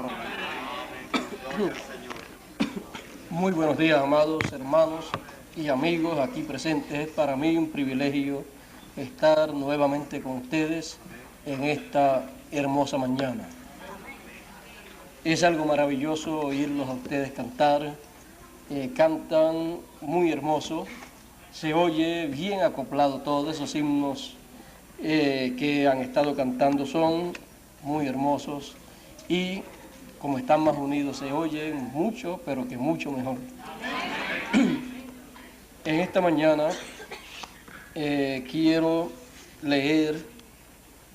palabra. Muy buenos días, amados hermanos y amigos aquí presentes. Es para mí un privilegio estar nuevamente con ustedes en esta hermosa mañana. Es algo maravilloso oírlos a ustedes cantar. Cantan muy hermoso. Se oye bien acoplado todos esos himnos que han estado cantando, son muy hermosos y como están más unidos se oyen mucho, pero que mucho mejor. En esta mañana quiero leer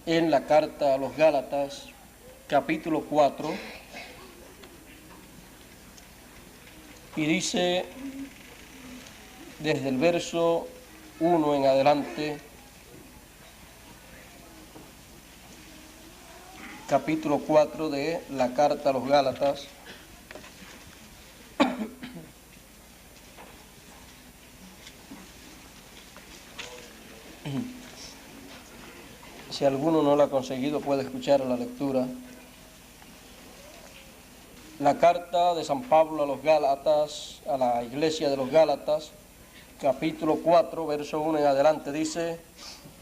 en la carta a los Gálatas, capítulo 4, y dice desde el verso 1 en adelante, capítulo 4 de la carta a los Gálatas. Si alguno no lo ha conseguido, puede escuchar la lectura. La carta de San Pablo a los Gálatas, a la iglesia de los Gálatas, capítulo 4, verso 1 en adelante, dice: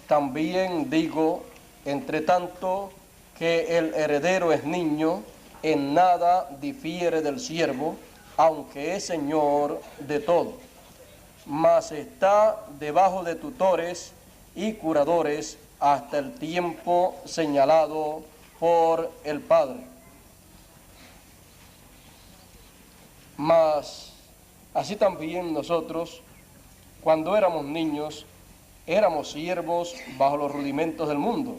también digo, entre tanto que el heredero es niño, en nada difiere del siervo, aunque es señor de todo, mas está debajo de tutores y curadores hasta el tiempo señalado por el Padre. Mas así también nosotros, cuando éramos niños, éramos siervos bajo los rudimentos del mundo.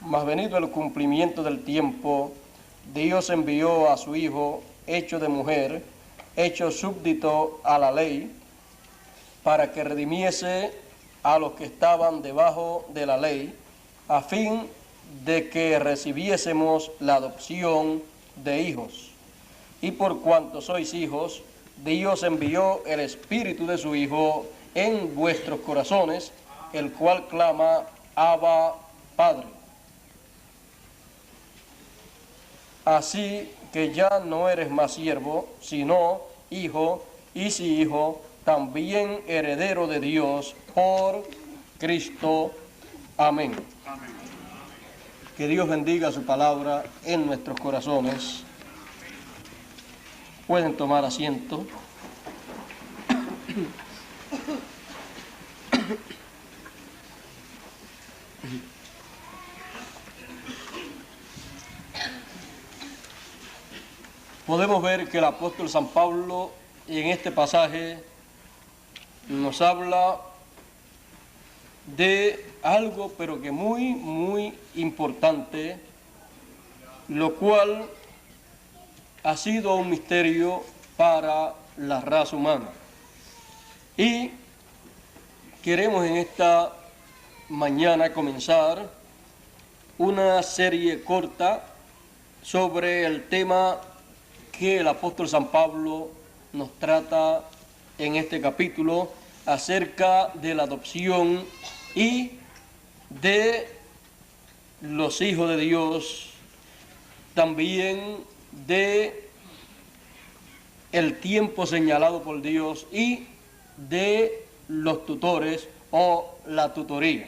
Mas venido el cumplimiento del tiempo, Dios envió a su Hijo, hecho de mujer, hecho súbdito a la ley, para que redimiese a los que estaban debajo de la ley, a fin de que recibiésemos la adopción de hijos. Y por cuanto sois hijos, Dios envió el Espíritu de su Hijo en vuestros corazones, el cual clama: Abba, Padre. Así que ya no eres más siervo, sino hijo, y si hijo, también heredero de Dios por Cristo. Amén. Amén. Que Dios bendiga su palabra en nuestros corazones. Pueden tomar asiento. Podemos ver que el apóstol San Pablo en este pasaje nos habla de algo, pero que muy importante, lo cual ha sido un misterio para la raza humana. Y queremos en esta mañana comenzar una serie corta sobre el tema que el apóstol San Pablo nos trata en este capítulo, acerca de la adopción y de los hijos de Dios, también de el tiempo señalado por Dios y de los tutores o la tutoría.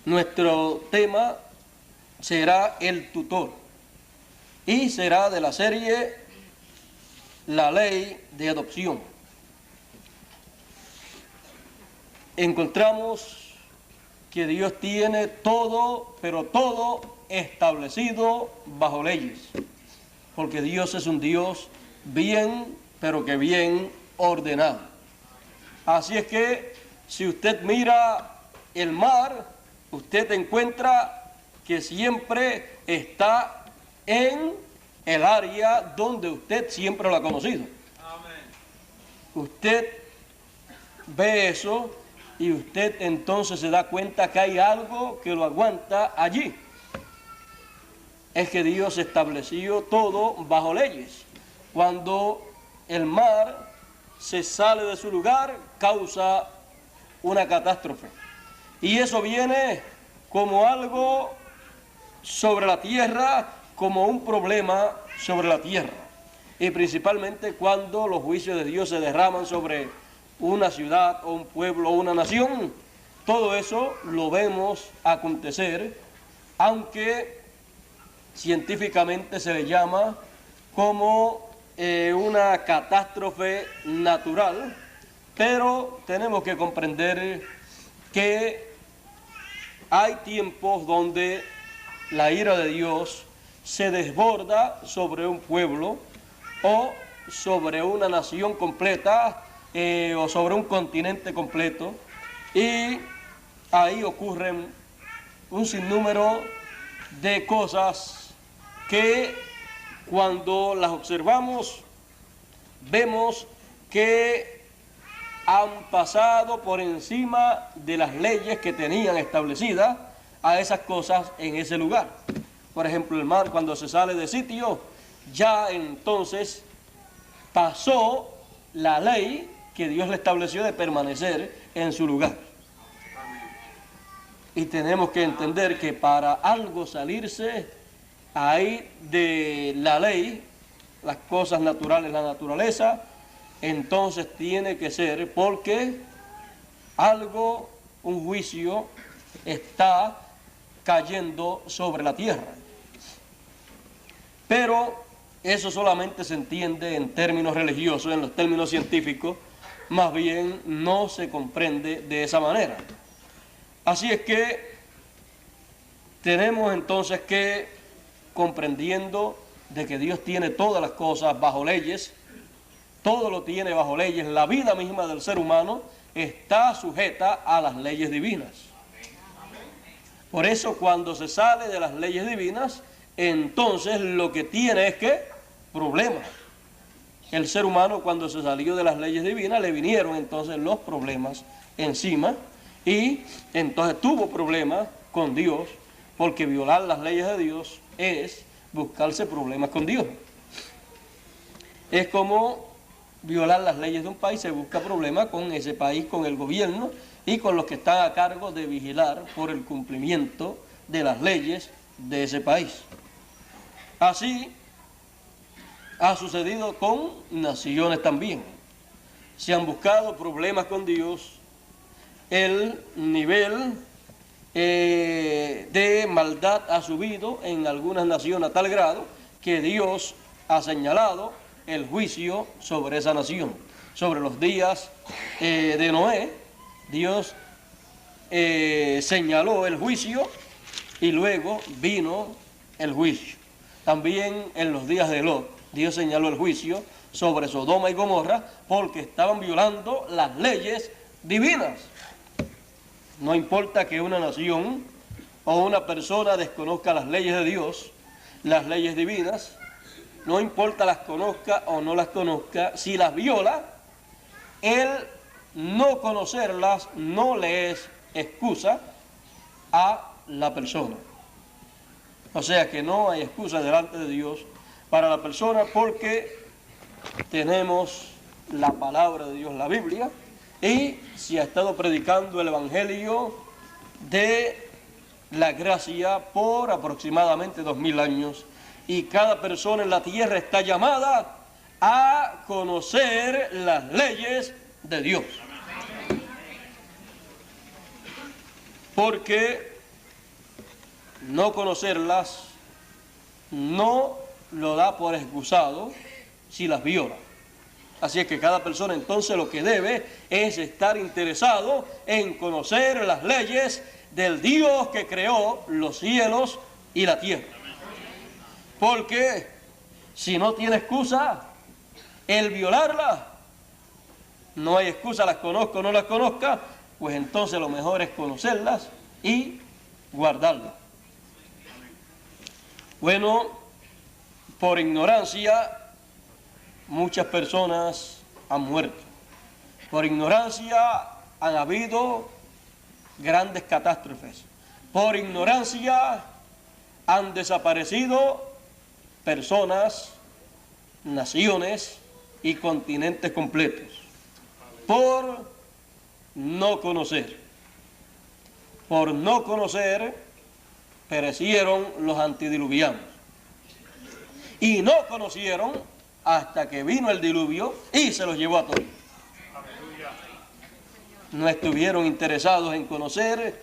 Nuestro tema será el tutor y será de la serie La Ley de Adopción. Encontramos que Dios tiene todo, pero todo establecido bajo leyes, porque Dios es un Dios bien, pero que bien ordenado. Así es que si usted mira el mar, usted encuentra que siempre está en el área donde usted siempre lo ha conocido. Amén. Usted ve eso y usted entonces se da cuenta que hay algo que lo aguanta allí. Es que Dios estableció todo bajo leyes. Cuando el mar se sale de su lugar, causa una catástrofe. Y eso viene como algo sobre la tierra, como un problema sobre la tierra, y principalmente cuando los juicios de Dios se derraman sobre una ciudad o un pueblo o una nación. Todo eso lo vemos acontecer, aunque científicamente se le llama como una catástrofe natural, pero tenemos que comprender que hay tiempos donde la ira de Dios se desborda sobre un pueblo o sobre una nación completa o sobre un continente completo, y ahí ocurren un sinnúmero de cosas que cuando las observamos vemos que han pasado por encima de las leyes que tenían establecidas a esas cosas en ese lugar. Por ejemplo, el mar cuando se sale de sitio, ya entonces pasó la ley que Dios le estableció de permanecer en su lugar. Y tenemos que entender que para algo salirse ahí de la ley, las cosas naturales, la naturaleza, entonces tiene que ser porque algo, un juicio, está cayendo sobre la tierra. Pero eso solamente se entiende en términos religiosos, en los términos científicos, más bien no se comprende de esa manera. Así es que tenemos entonces que, comprendiendo de que Dios tiene todas las cosas bajo leyes, todo lo tiene bajo leyes, la vida misma del ser humano está sujeta a las leyes divinas. Por eso cuando se sale de las leyes divinas, entonces lo que tiene es que problemas. El ser humano cuando se salió de las leyes divinas le vinieron entonces los problemas encima, y entonces tuvo problemas con Dios, porque violar las leyes de Dios es buscarse problemas con Dios. Es como violar las leyes de un país, se busca problemas con ese país, con el gobierno y con los que están a cargo de vigilar por el cumplimiento de las leyes de ese país. Así ha sucedido con naciones también. Se han buscado problemas con Dios, el nivel de maldad ha subido en algunas naciones a tal grado que Dios ha señalado el juicio sobre esa nación. Sobre los días de Noé, Dios señaló el juicio y luego vino el juicio. También en los días de Lot, Dios señaló el juicio sobre Sodoma y Gomorra porque estaban violando las leyes divinas. No importa que una nación o una persona desconozca las leyes de Dios, las leyes divinas, no importa las conozca o no las conozca, si las viola, el no conocerlas no le es excusa a la persona. O sea que no hay excusa delante de Dios para la persona, porque tenemos la palabra de Dios, la Biblia, y se ha estado predicando el Evangelio de la gracia por aproximadamente 2000 años, y cada persona en la tierra está llamada a conocer las leyes de Dios. Porque no conocerlas no lo da por excusado si las viola. Así es que cada persona entonces lo que debe es estar interesado en conocer las leyes del Dios que creó los cielos y la tierra. Porque si no tiene excusa el violarla, no hay excusa, las conozca o no las conozca, pues entonces lo mejor es conocerlas y guardarlas. Bueno, por ignorancia muchas personas han muerto. Por ignorancia han habido grandes catástrofes. Por ignorancia han desaparecido personas, naciones y continentes completos. Por no conocer. Por no conocer perecieron los antediluvianos. y no conocieron hasta que vino el diluvio y se los llevó a todos. No estuvieron interesados en conocer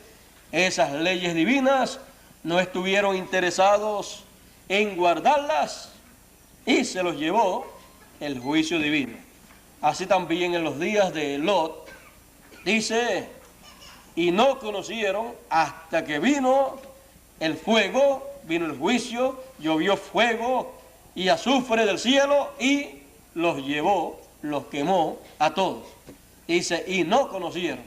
esas leyes divinas, no estuvieron interesados en guardarlas y se los llevó el juicio divino. Así también en los días de Lot, dice, y no conocieron hasta que vino el fuego, vino el juicio, llovió fuego y azufre del cielo y los llevó, los quemó a todos. Dice, y no conocieron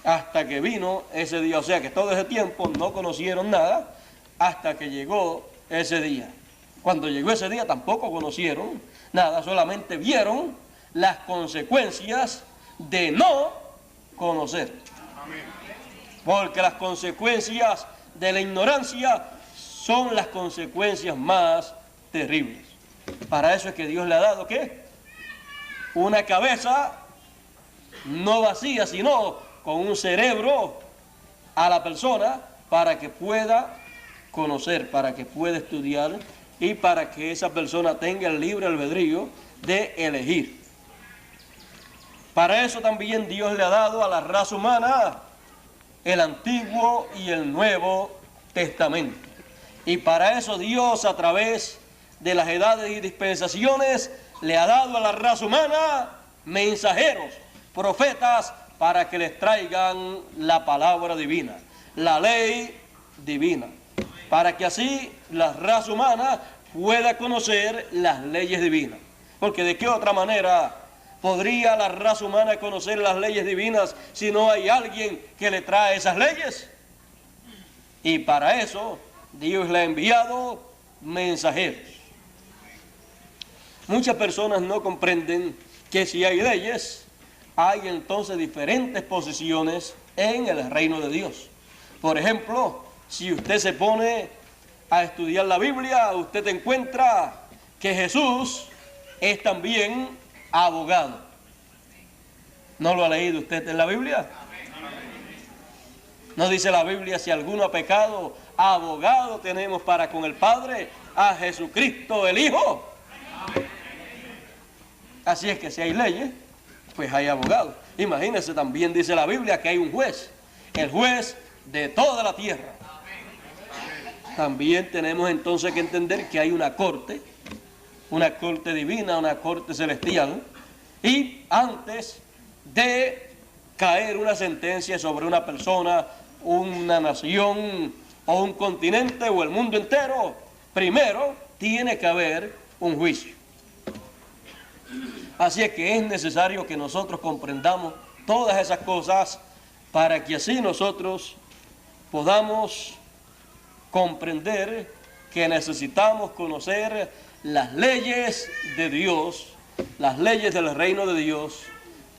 hasta que vino ese día. O sea que todo ese tiempo no conocieron nada hasta que llegó ese día. Cuando llegó ese día tampoco conocieron nada, solamente vieron las consecuencias de no conocer. Porque las consecuencias de la ignorancia son las consecuencias más terribles. Para eso es que Dios le ha dado, ¿qué? Una cabeza no vacía, sino con un cerebro a la persona para que pueda conocer, para que pueda estudiar y para que esa persona tenga el libre albedrío de elegir. Para eso también Dios le ha dado a la raza humana el Antiguo y el Nuevo Testamento. Y para eso Dios, a través de las edades y dispensaciones, le ha dado a la raza humana mensajeros, profetas, para que les traigan la palabra divina, la ley divina, para que así la raza humana pueda conocer las leyes divinas. Porque ¿de qué otra manera podría la raza humana conocer las leyes divinas si no hay alguien que le trae esas leyes? Y para eso Dios le ha enviado mensajeros. Muchas personas no comprenden que si hay leyes, hay entonces diferentes posiciones en el reino de Dios. Por ejemplo, si usted se pone a estudiar la Biblia, usted encuentra que Jesús es también abogado. ¿No lo ha leído usted en la Biblia? ¿No dice la Biblia, si alguno ha pecado, abogado tenemos para con el Padre, a Jesucristo el Hijo? Así es que si hay leyes, pues hay abogados. Imagínense, también dice la Biblia que hay un juez, el juez de toda la tierra. También tenemos entonces que entender que hay una corte divina, una corte celestial, y antes de caer una sentencia sobre una persona, una nación o un continente o el mundo entero, primero tiene que haber un juicio. Así es que es necesario que nosotros comprendamos todas esas cosas para que así nosotros podamos comprender que necesitamos conocer las leyes de Dios, las leyes del reino de Dios,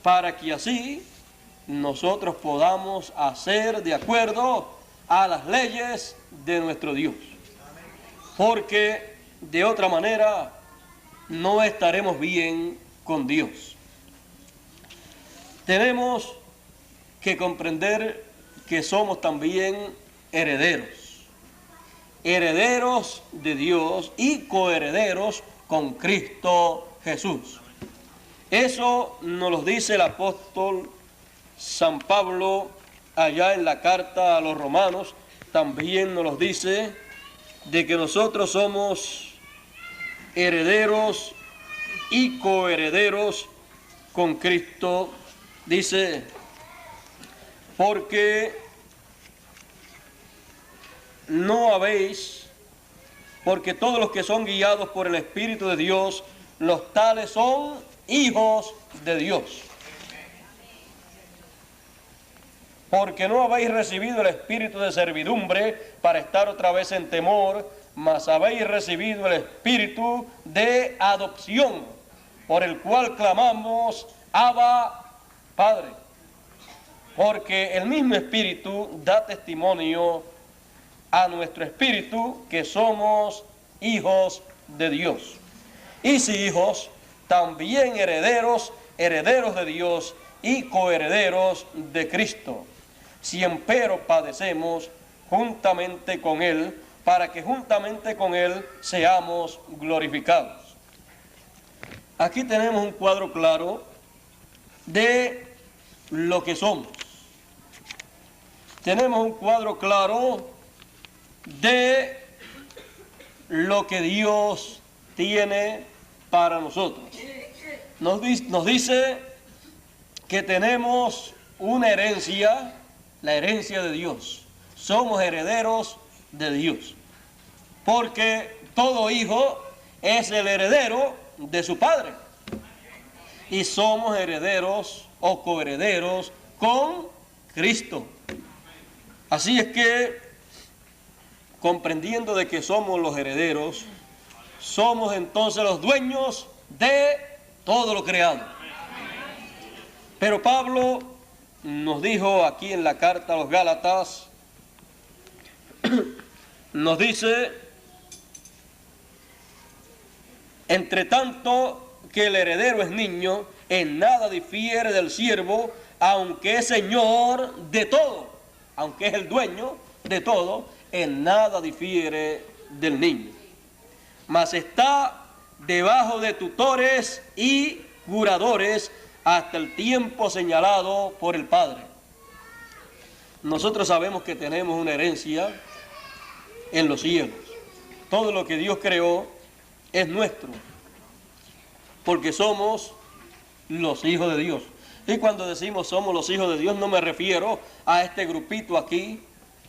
para que así nosotros podamos hacer de acuerdo a las leyes de nuestro Dios. Porque de otra manera no estaremos bien con Dios. Tenemos que comprender que somos también herederos de Dios y coherederos con Cristo Jesús. Eso nos lo dice el apóstol San Pablo allá en la carta a los romanos. También nos lo dice de que nosotros somos herederos y coherederos con Cristo. Dice, porque todos los que son guiados por el Espíritu de Dios, los tales son hijos de Dios. Porque no habéis recibido el espíritu de servidumbre para estar otra vez en temor, mas habéis recibido el espíritu de adopción, por el cual clamamos, Abba, Padre. Porque el mismo espíritu da testimonio a nuestro espíritu que somos hijos de Dios. Y si hijos, también herederos, herederos de Dios y coherederos de Cristo. Si empero padecemos juntamente con Él, para que juntamente con Él seamos glorificados. Aquí tenemos un cuadro claro de lo que somos. Tenemos un cuadro claro de lo que Dios tiene para nosotros. Nos dice que tenemos una herencia, la herencia de Dios. Somos herederos de Dios, porque todo hijo es el heredero de su padre, y somos herederos o coherederos con Cristo. Así es que, comprendiendo de que somos los herederos, somos entonces los dueños de todo lo creado. Pero Pablo nos dijo aquí en la carta a los Gálatas, nos dice: entre tanto que el heredero es niño, en nada difiere del siervo, aunque es señor de todo, aunque es el dueño de todo, en nada difiere del niño. Mas está debajo de tutores y curadores hasta el tiempo señalado por el Padre. Nosotros sabemos que tenemos una herencia en los cielos. Todo lo que Dios creó es nuestro, porque somos los hijos de Dios. Y cuando decimos somos los hijos de Dios, no me refiero a este grupito aquí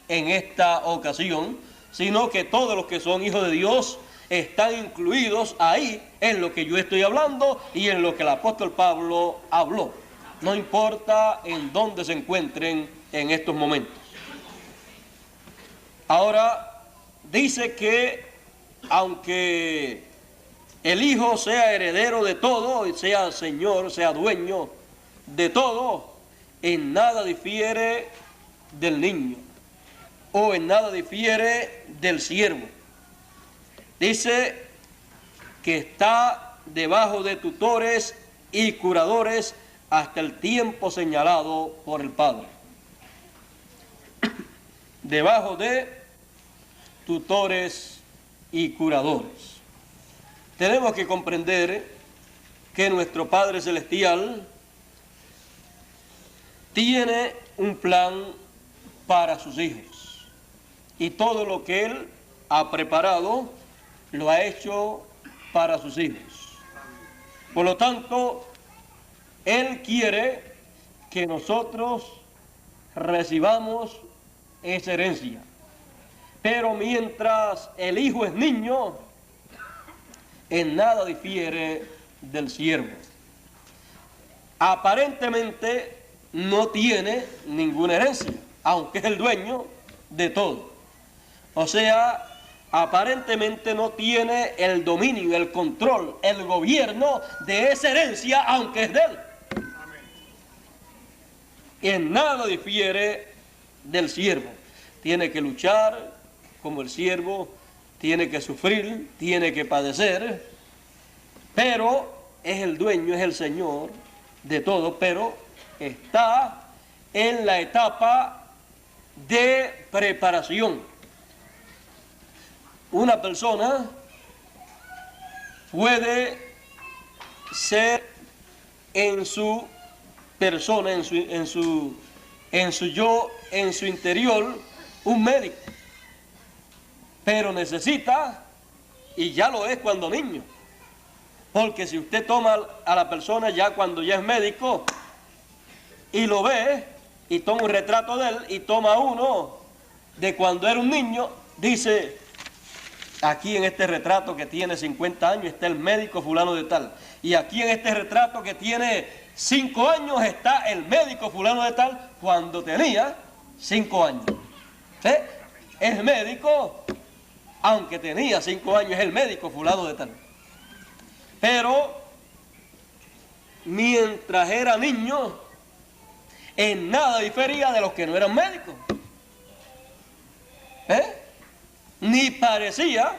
en esta ocasión, sino que todos los que son hijos de Dios están incluidos ahí en lo que yo estoy hablando y en lo que el apóstol Pablo habló. No importa en dónde se encuentren en estos momentos. Ahora, dice que aunque el hijo sea heredero de todo, sea señor, sea dueño de todo, en nada difiere del niño, o en nada difiere del siervo. Dice que está debajo de tutores y curadores hasta el tiempo señalado por el Padre. Debajo de tutores y curadores. Tenemos que comprender que nuestro Padre Celestial tiene un plan para sus hijos, y todo lo que Él ha preparado lo ha hecho para sus hijos. Por lo tanto, Él quiere que nosotros recibamos esa herencia. Pero mientras el hijo es niño, en nada difiere del siervo. Aparentemente no tiene ninguna herencia, aunque es el dueño de todo. O sea, aparentemente no tiene el dominio, el control, el gobierno de esa herencia, aunque es de él. En nada difiere del siervo. Tiene que luchar como el siervo, tiene que sufrir, tiene que padecer, pero es el dueño, es el señor de todo, pero está en la etapa de preparación. Una persona puede ser en su persona, en su yo, en su interior, un médico, pero necesita, y ya lo es cuando niño, porque si usted toma a la persona ya cuando ya es médico y lo ve y toma un retrato de él y toma uno de cuando era un niño, dice: aquí en este retrato que tiene 50 años está el médico fulano de tal, y aquí en este retrato que tiene 5 años está el médico fulano de tal cuando tenía 5 años. ¿Sí? Es médico, aunque tenía 5 años, es el médico fulano de tal. Pero mientras era niño, en nada difería de los que no eran médicos. Ni parecía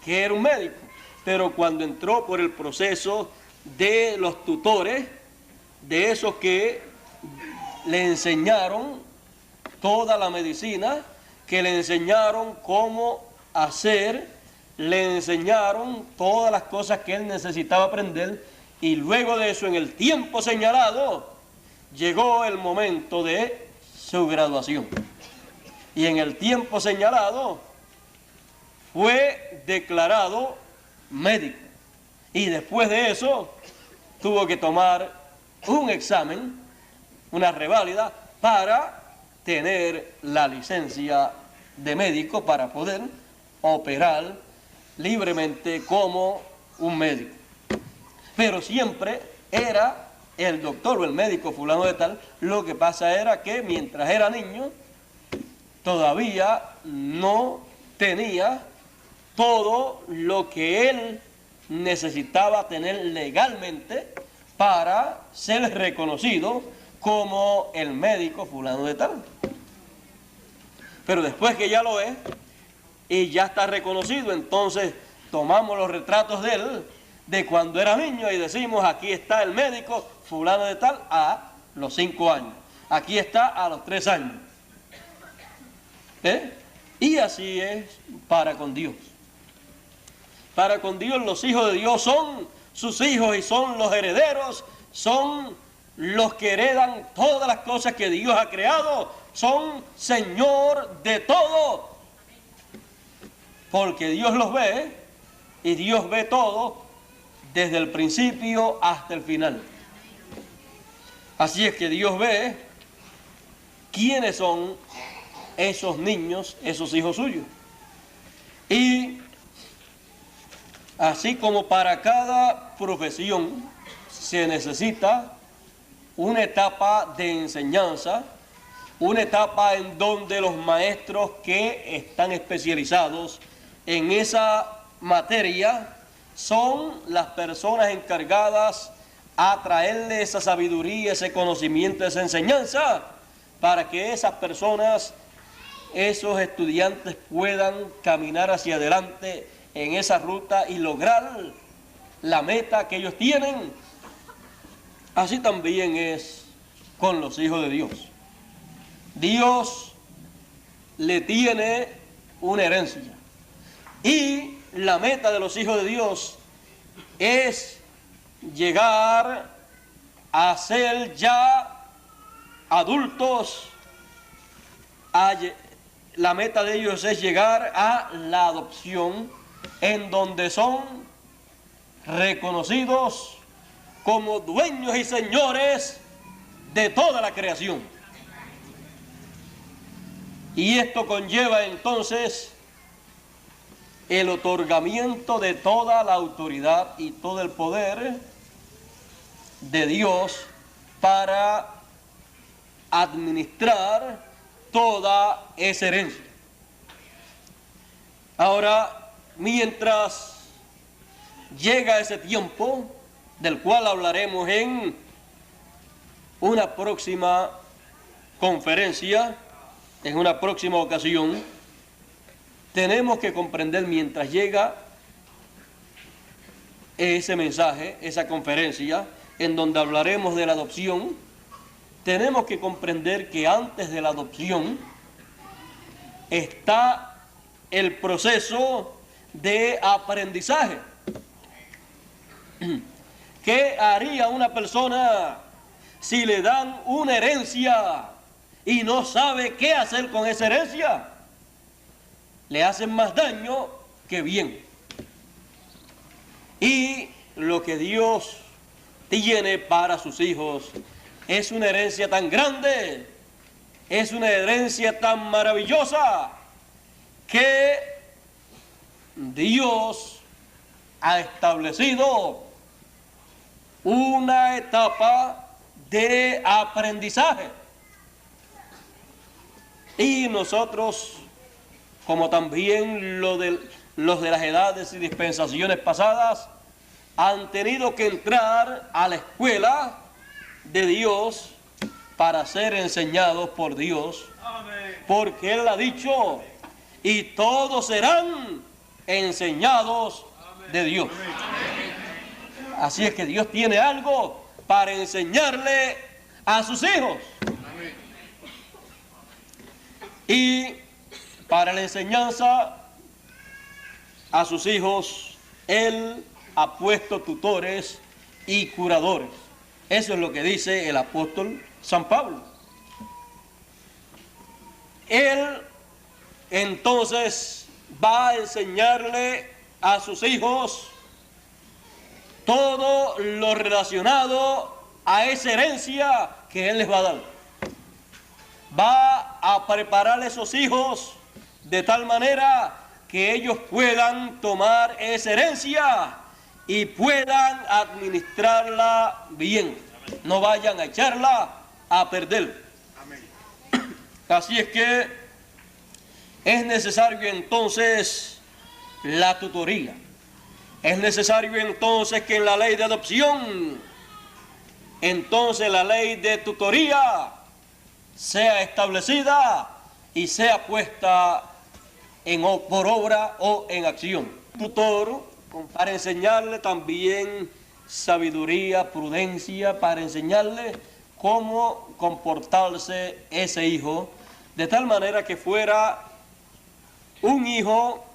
que era un médico. Pero cuando entró por el proceso de los tutores, de esos que le enseñaron toda la medicina, que le enseñaron cómo hacer, le enseñaron todas las cosas que él necesitaba aprender, y luego de eso, en el tiempo señalado, llegó el momento de su graduación. Y en el tiempo señalado fue declarado médico. Y después de eso tuvo que tomar un examen, una reválida, para tener la licencia de médico para poder operar libremente como un médico. Pero siempre era el doctor o el médico fulano de tal. Lo que pasa era que mientras era niño todavía no tenía todo lo que él necesitaba tener legalmente para ser reconocido como el médico fulano de tal. Pero después que ya lo es y ya está reconocido, entonces tomamos los retratos de él de cuando era niño y decimos: aquí está el médico fulano de tal a los 5 años, aquí está a los 3 años. Y así es para con Dios. Para con Dios, los hijos de Dios son sus hijos y son los herederos, son los que heredan todas las cosas que Dios ha creado, son Señor de todo, porque Dios los ve y Dios ve todo desde el principio hasta el final. Así es que Dios ve quiénes son esos niños, esos hijos suyos. Y así como para cada profesión se necesita una etapa de enseñanza, una etapa en donde los maestros que están especializados en esa materia son las personas encargadas a traerle esa sabiduría, ese conocimiento, esa enseñanza, para que esas personas, esos estudiantes puedan caminar hacia adelante en esa ruta y lograr la meta que ellos tienen. Así también es con los hijos de Dios. Dios le tiene una herencia y la meta de los hijos de Dios es llegar a ser ya adultos. La meta de ellos es llegar a la adopción, en donde son reconocidos como dueños y señores de toda la creación. Y esto conlleva entonces el otorgamiento de toda la autoridad y todo el poder de Dios para administrar toda esa herencia. Ahora, mientras llega ese tiempo, del cual hablaremos en una próxima conferencia, en una próxima ocasión, tenemos que comprender, mientras llega ese mensaje, esa conferencia, en donde hablaremos de la adopción, tenemos que comprender que antes de la adopción está el proceso de aprendizaje. ¿Qué haría una persona si le dan una herencia y no sabe qué hacer con esa herencia? Le hacen más daño que bien. Y lo que Dios tiene para sus hijos es una herencia tan grande, es una herencia tan maravillosa, que Dios ha establecido una etapa de aprendizaje. Y nosotros, como también los de las edades y dispensaciones pasadas, han tenido que entrar a la escuela de Dios para ser enseñados por Dios. Amén. Porque Él ha dicho: y todos serán enseñados de Dios. Amén. Así es que Dios tiene algo para enseñarle a sus hijos. Amén. Y para la enseñanza a sus hijos, Él ha puesto tutores y curadores. Eso es lo que dice el apóstol San Pablo. Él entonces va a enseñarle a sus hijos todo lo relacionado a esa herencia que Él les va a dar. Va a preparar a esos hijos de tal manera que ellos puedan tomar esa herencia y puedan administrarla bien. No vayan a echarla a perder. Así es que es necesario entonces la tutoría. Es necesario entonces que en la ley de adopción, entonces la ley de tutoría sea establecida y sea puesta por obra o en acción. Tutor para enseñarle también sabiduría, prudencia, para enseñarle cómo comportarse ese hijo, de tal manera que fuera un hijo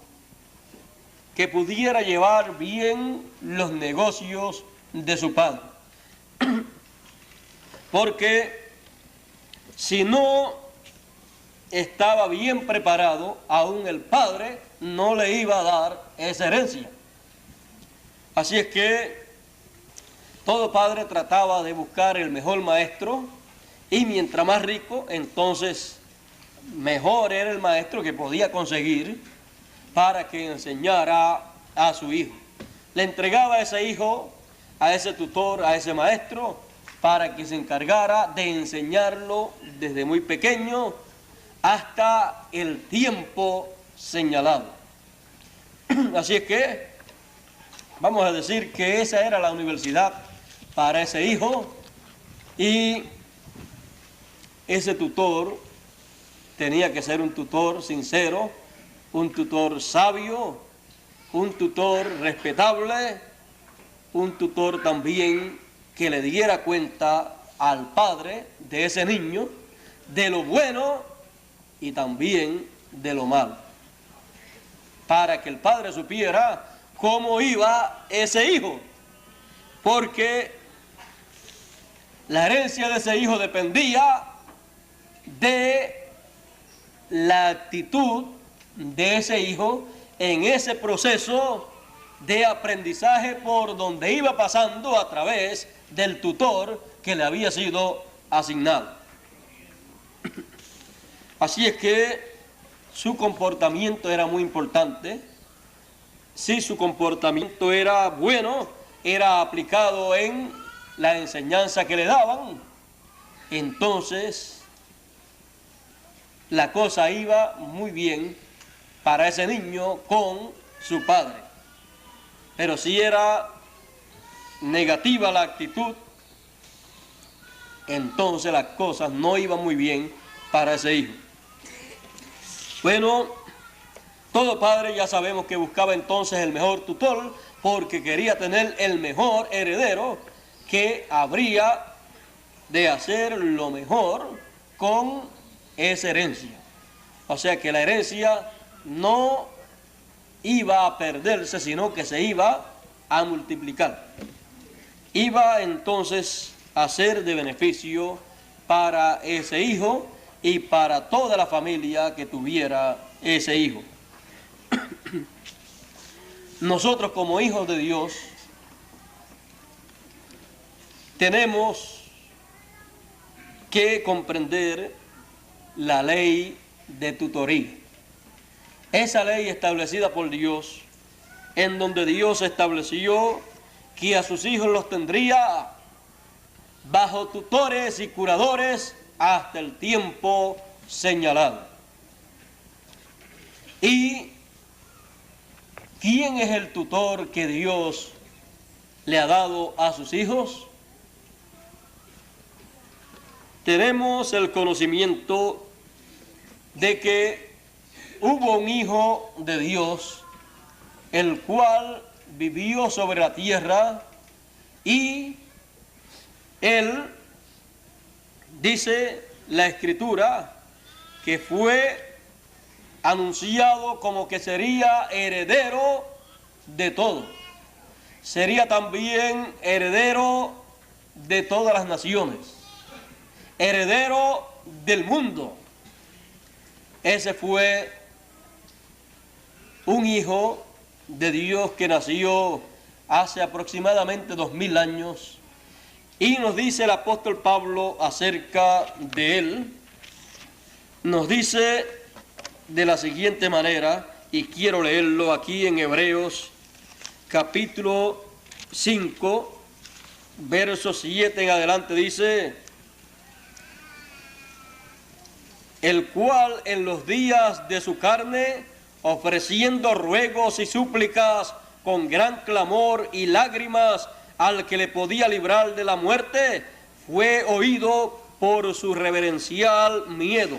que pudiera llevar bien los negocios de su padre. Porque si no estaba bien preparado, aún el padre no le iba a dar esa herencia. Así es que todo padre trataba de buscar el mejor maestro, y mientras más rico, entonces mejor era el maestro que podía conseguir para que enseñara a su hijo. Le entregaba a ese hijo, a ese tutor, a ese maestro, para que se encargara de enseñarlo desde muy pequeño hasta el tiempo señalado. Así es que vamos a decir que esa era la universidad para ese hijo, y ese tutor tenía que ser un tutor sincero, un tutor sabio, un tutor respetable, un tutor también que le diera cuenta al padre de ese niño de lo bueno y también de lo malo, para que el padre supiera cómo iba ese hijo, porque la herencia de ese hijo dependía de la actitud de ese hijo en ese proceso de aprendizaje por donde iba pasando a través del tutor que le había sido asignado. Así es que su comportamiento era muy importante. Si su comportamiento era bueno, era aplicado en la enseñanza que le daban, entonces la cosa iba muy bien para ese niño con su padre. Pero si era negativa la actitud, entonces las cosas no iban muy bien para ese hijo. Bueno, todo padre ya sabemos que buscaba entonces el mejor tutor, porque quería tener el mejor heredero que habría de hacer lo mejor con esa herencia. O sea que la herencia no iba a perderse, sino que se iba a multiplicar. Iba entonces a ser de beneficio para ese hijo y para toda la familia que tuviera ese hijo. Nosotros como hijos de Dios tenemos que comprender la ley de tutoría. Esa ley establecida por Dios, en donde Dios estableció que a sus hijos los tendría bajo tutores y curadores hasta el tiempo señalado. ¿Y quién es el tutor que Dios le ha dado a sus hijos? Tenemos el conocimiento de que hubo un hijo de Dios, el cual vivió sobre la tierra, y él, dice la Escritura, que fue anunciado como que sería heredero de todo. Sería también heredero de todas las naciones, heredero del mundo. Ese fue un hijo de Dios que nació hace aproximadamente 2000 años, y nos dice el apóstol Pablo acerca de él, nos dice de la siguiente manera, y quiero leerlo aquí en Hebreos capítulo 5, verso 7 en adelante, dice: el cual en los días de su carne, ofreciendo ruegos y súplicas con gran clamor y lágrimas al que le podía librar de la muerte, fue oído por su reverencial miedo.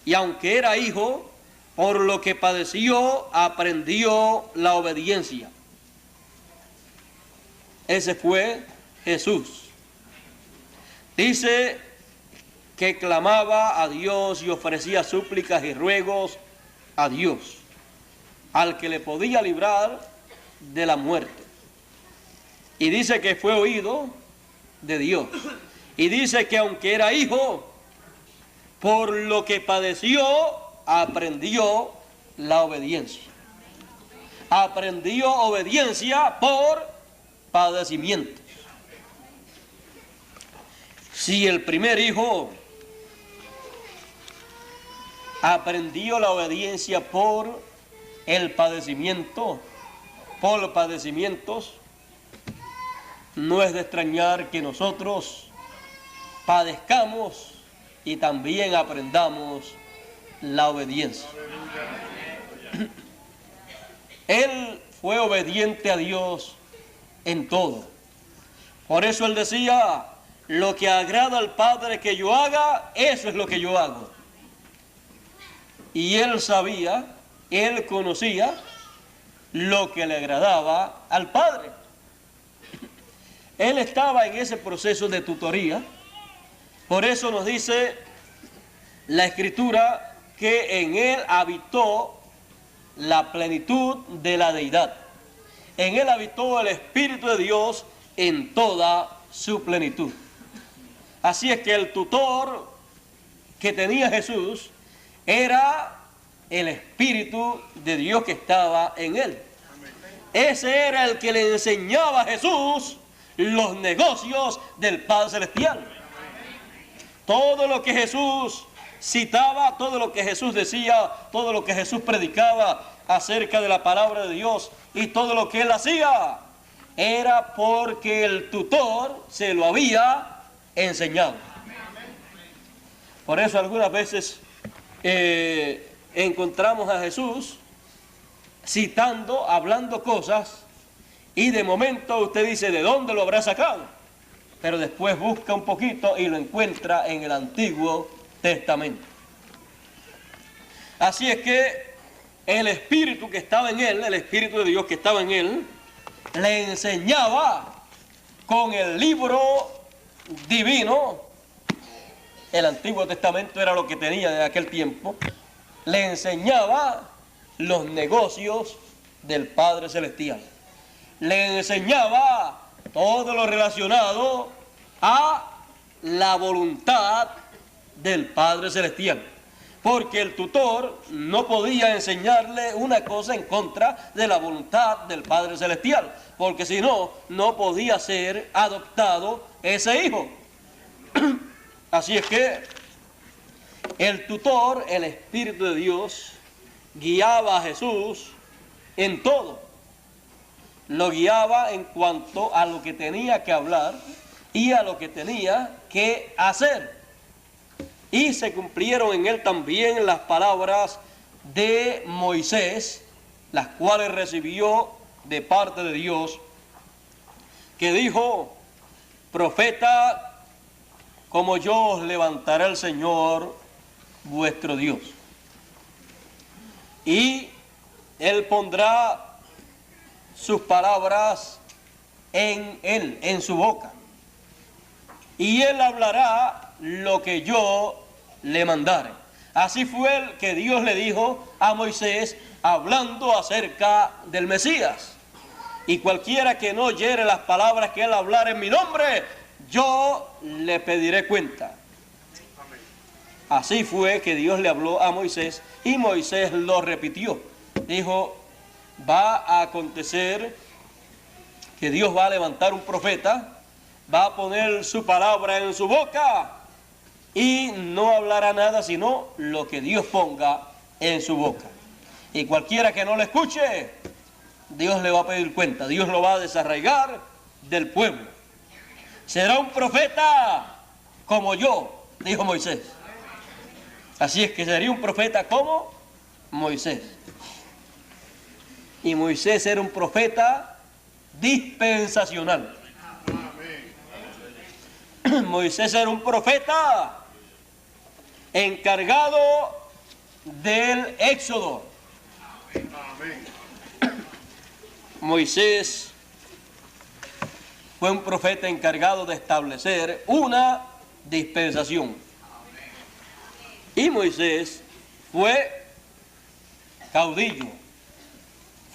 Y aunque era hijo, por lo que padeció, aprendió la obediencia. Ese fue Jesús. Dice que clamaba a Dios y ofrecía súplicas y ruegos a Dios, al que le podía librar de la muerte. Y dice que fue oído de Dios. Y dice que aunque era hijo, por lo que padeció, aprendió la obediencia. Aprendió obediencia por padecimientos. Si el primer hijo aprendió la obediencia por el padecimiento, por padecimientos, no es de extrañar que nosotros padezcamos y también aprendamos la obediencia. Él fue obediente a Dios en todo. Por eso él decía: lo que agrada al Padre que yo haga, eso es lo que yo hago. Y él sabía, él conocía lo que le agradaba al Padre. Él estaba en ese proceso de tutoría. Por eso nos dice la Escritura que en él habitó la plenitud de la deidad. En él habitó el Espíritu de Dios en toda su plenitud. Así es que el tutor que tenía Jesús era el Espíritu de Dios que estaba en él. Ese era el que le enseñaba a Jesús los negocios del Padre Celestial. Todo lo que Jesús citaba, todo lo que Jesús decía, todo lo que Jesús predicaba acerca de la palabra de Dios y todo lo que él hacía, era porque el tutor se lo había enseñado. Por eso algunas veces encontramos a Jesús citando, hablando cosas, y de momento usted dice: ¿de dónde lo habrá sacado? Pero después busca un poquito y lo encuentra en el Antiguo Testamento. Así es que el Espíritu que estaba en él, el Espíritu de Dios que estaba en él, le enseñaba con el libro divino. El Antiguo Testamento era lo que tenía de aquel tiempo. Le enseñaba los negocios del Padre Celestial. Le enseñaba todo lo relacionado a la voluntad del Padre Celestial. Porque el tutor no podía enseñarle una cosa en contra de la voluntad del Padre Celestial, porque si no, no podía ser adoptado ese hijo. Así es que el tutor, el Espíritu de Dios, guiaba a Jesús en todo. Lo guiaba en cuanto a lo que tenía que hablar y a lo que tenía que hacer. Y se cumplieron en él también las palabras de Moisés, las cuales recibió de parte de Dios, que dijo: profeta como yo os levantará el Señor vuestro Dios. Y él pondrá sus palabras en él, en su boca. Y él hablará lo que yo le mandare. Así fue el que Dios le dijo a Moisés hablando acerca del Mesías. Y cualquiera que no oyere las palabras que él hablara en mi nombre, yo le pediré cuenta. Así fue que Dios le habló a Moisés y Moisés lo repitió. Dijo, va a acontecer que Dios va a levantar un profeta, va a poner su palabra en su boca y no hablará nada sino lo que Dios ponga en su boca. Y cualquiera que no le escuche, Dios le va a pedir cuenta, Dios lo va a desarraigar del pueblo. Será un profeta como yo, dijo Moisés. Así es que sería un profeta como Moisés. Y Moisés era un profeta dispensacional. Moisés era un profeta encargado del éxodo. Moisés fue un profeta encargado de establecer una dispensación. Y Moisés fue caudillo,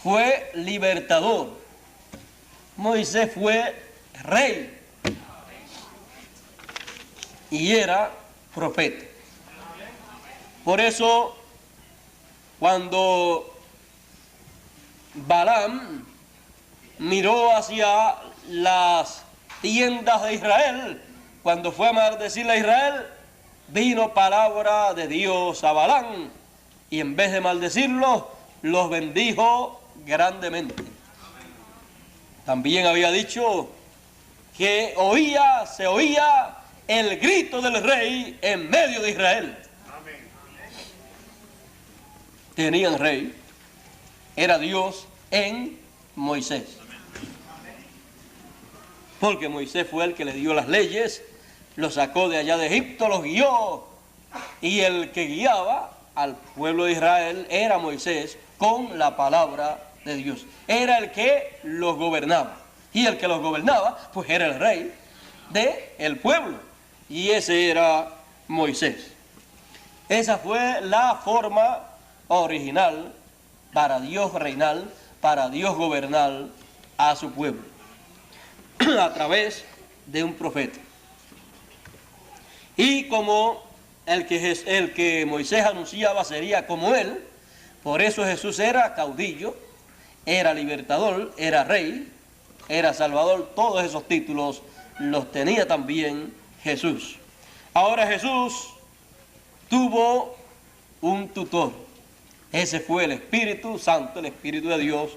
fue libertador. Moisés fue rey y era profeta. Por eso, cuando Balaam miró hacia las tiendas de Israel, cuando fue a maldecirle a Israel, vino palabra de Dios a Balaam y en vez de maldecirlos, los bendijo grandemente. También había dicho que se oía el grito del rey en medio de Israel. Tenían rey, era Dios en Moisés. Porque Moisés fue el que le dio las leyes, los sacó de allá de Egipto, los guió. Y el que guiaba al pueblo de Israel era Moisés con la palabra de Dios. Era el que los gobernaba. Y el que los gobernaba, pues era el rey del pueblo. Y ese era Moisés. Esa fue la forma original para Dios reinar, para Dios gobernar a su pueblo. A través de un profeta. Y como el que Moisés anunciaba sería como él, por eso Jesús era caudillo, era libertador, era rey, era salvador, todos esos títulos los tenía también Jesús. Ahora Jesús tuvo un tutor, ese fue el Espíritu Santo, el Espíritu de Dios.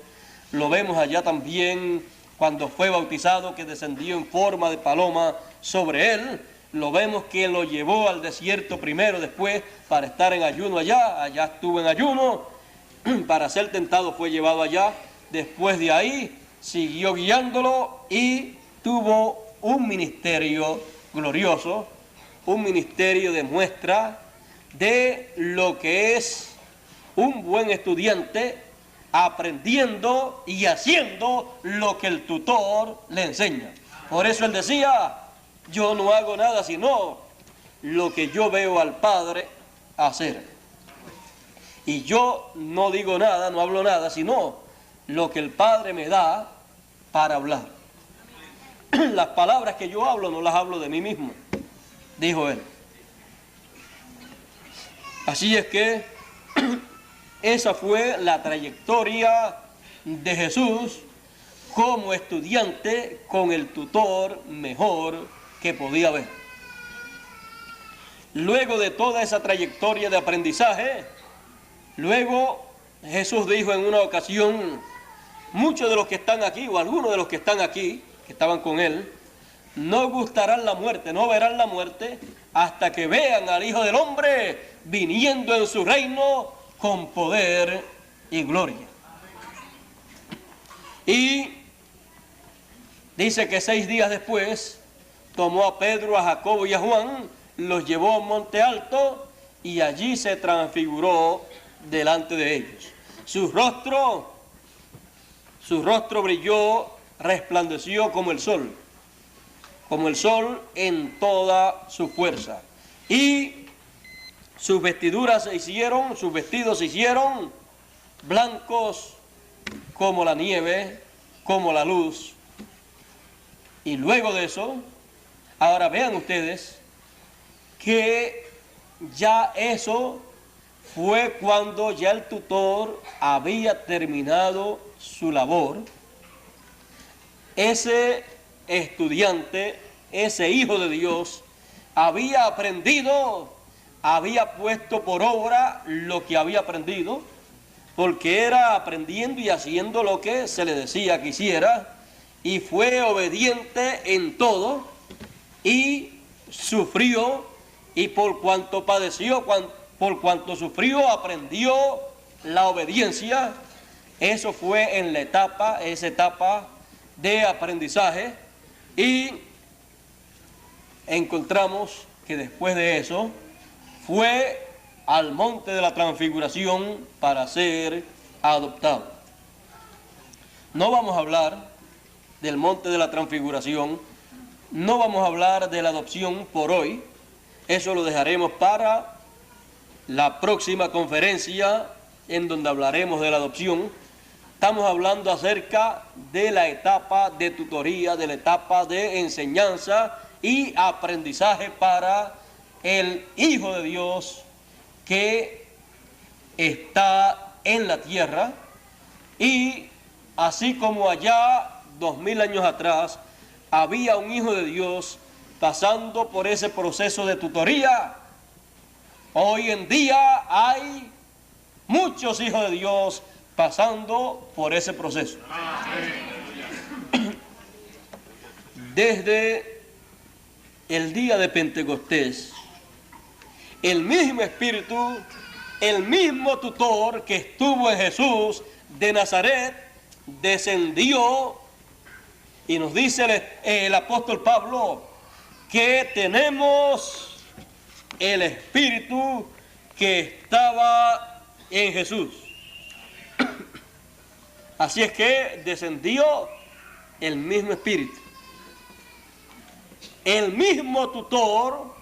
Lo vemos allá también cuando fue bautizado, que descendió en forma de paloma sobre él. Lo vemos que lo llevó al desierto primero, después para estar en ayuno allá estuvo en ayuno, para ser tentado fue llevado allá, después de ahí siguió guiándolo y tuvo un ministerio glorioso, un ministerio de muestra de lo que es un buen estudiante aprendiendo y haciendo lo que el tutor le enseña. Por eso él decía, yo no hago nada sino lo que yo veo al Padre hacer. Y yo no digo nada, no hablo nada, sino lo que el Padre me da para hablar. Las palabras que yo hablo no las hablo de mí mismo, dijo él. Así es que esa fue la trayectoria de Jesús como estudiante con el tutor mejor que podía haber. Luego de toda esa trayectoria de aprendizaje, luego Jesús dijo en una ocasión, muchos de los que están aquí, o algunos de los que están aquí, que estaban con él, no gustarán la muerte, no verán la muerte, hasta que vean al Hijo del Hombre viniendo en su reino con poder y gloria. Y dice que 6 días después tomó a Pedro, a Jacobo y a Juan, los llevó a un monte alto y allí se transfiguró delante de ellos. Su rostro brilló, resplandeció como el sol en toda su fuerza. Y sus vestidos se hicieron blancos como la nieve, como la luz. Y luego de eso, ahora vean ustedes que ya eso fue cuando ya el tutor había terminado su labor. Ese estudiante, ese hijo de Dios, había aprendido, había puesto por obra lo que había aprendido, porque era aprendiendo y haciendo lo que se le decía que hiciera, y fue obediente en todo, y sufrió, y por cuanto padeció, por cuanto sufrió, aprendió la obediencia. Eso fue en esa etapa de aprendizaje, y encontramos que después de eso fue al monte de la transfiguración para ser adoptado. No vamos a hablar del monte de la transfiguración, no vamos a hablar de la adopción por hoy, eso lo dejaremos para la próxima conferencia en donde hablaremos de la adopción. Estamos hablando acerca de la etapa de tutoría, de la etapa de enseñanza y aprendizaje para el Hijo de Dios que está en la tierra. Y así como allá 2000 años atrás había un Hijo de Dios pasando por ese proceso de tutoría, hoy en día hay muchos hijos de Dios pasando por ese proceso. Desde el día de Pentecostés, el mismo Espíritu, el mismo tutor que estuvo en Jesús de Nazaret, descendió, y nos dice el apóstol Pablo que tenemos el Espíritu que estaba en Jesús. Así es que descendió el mismo Espíritu. El mismo tutor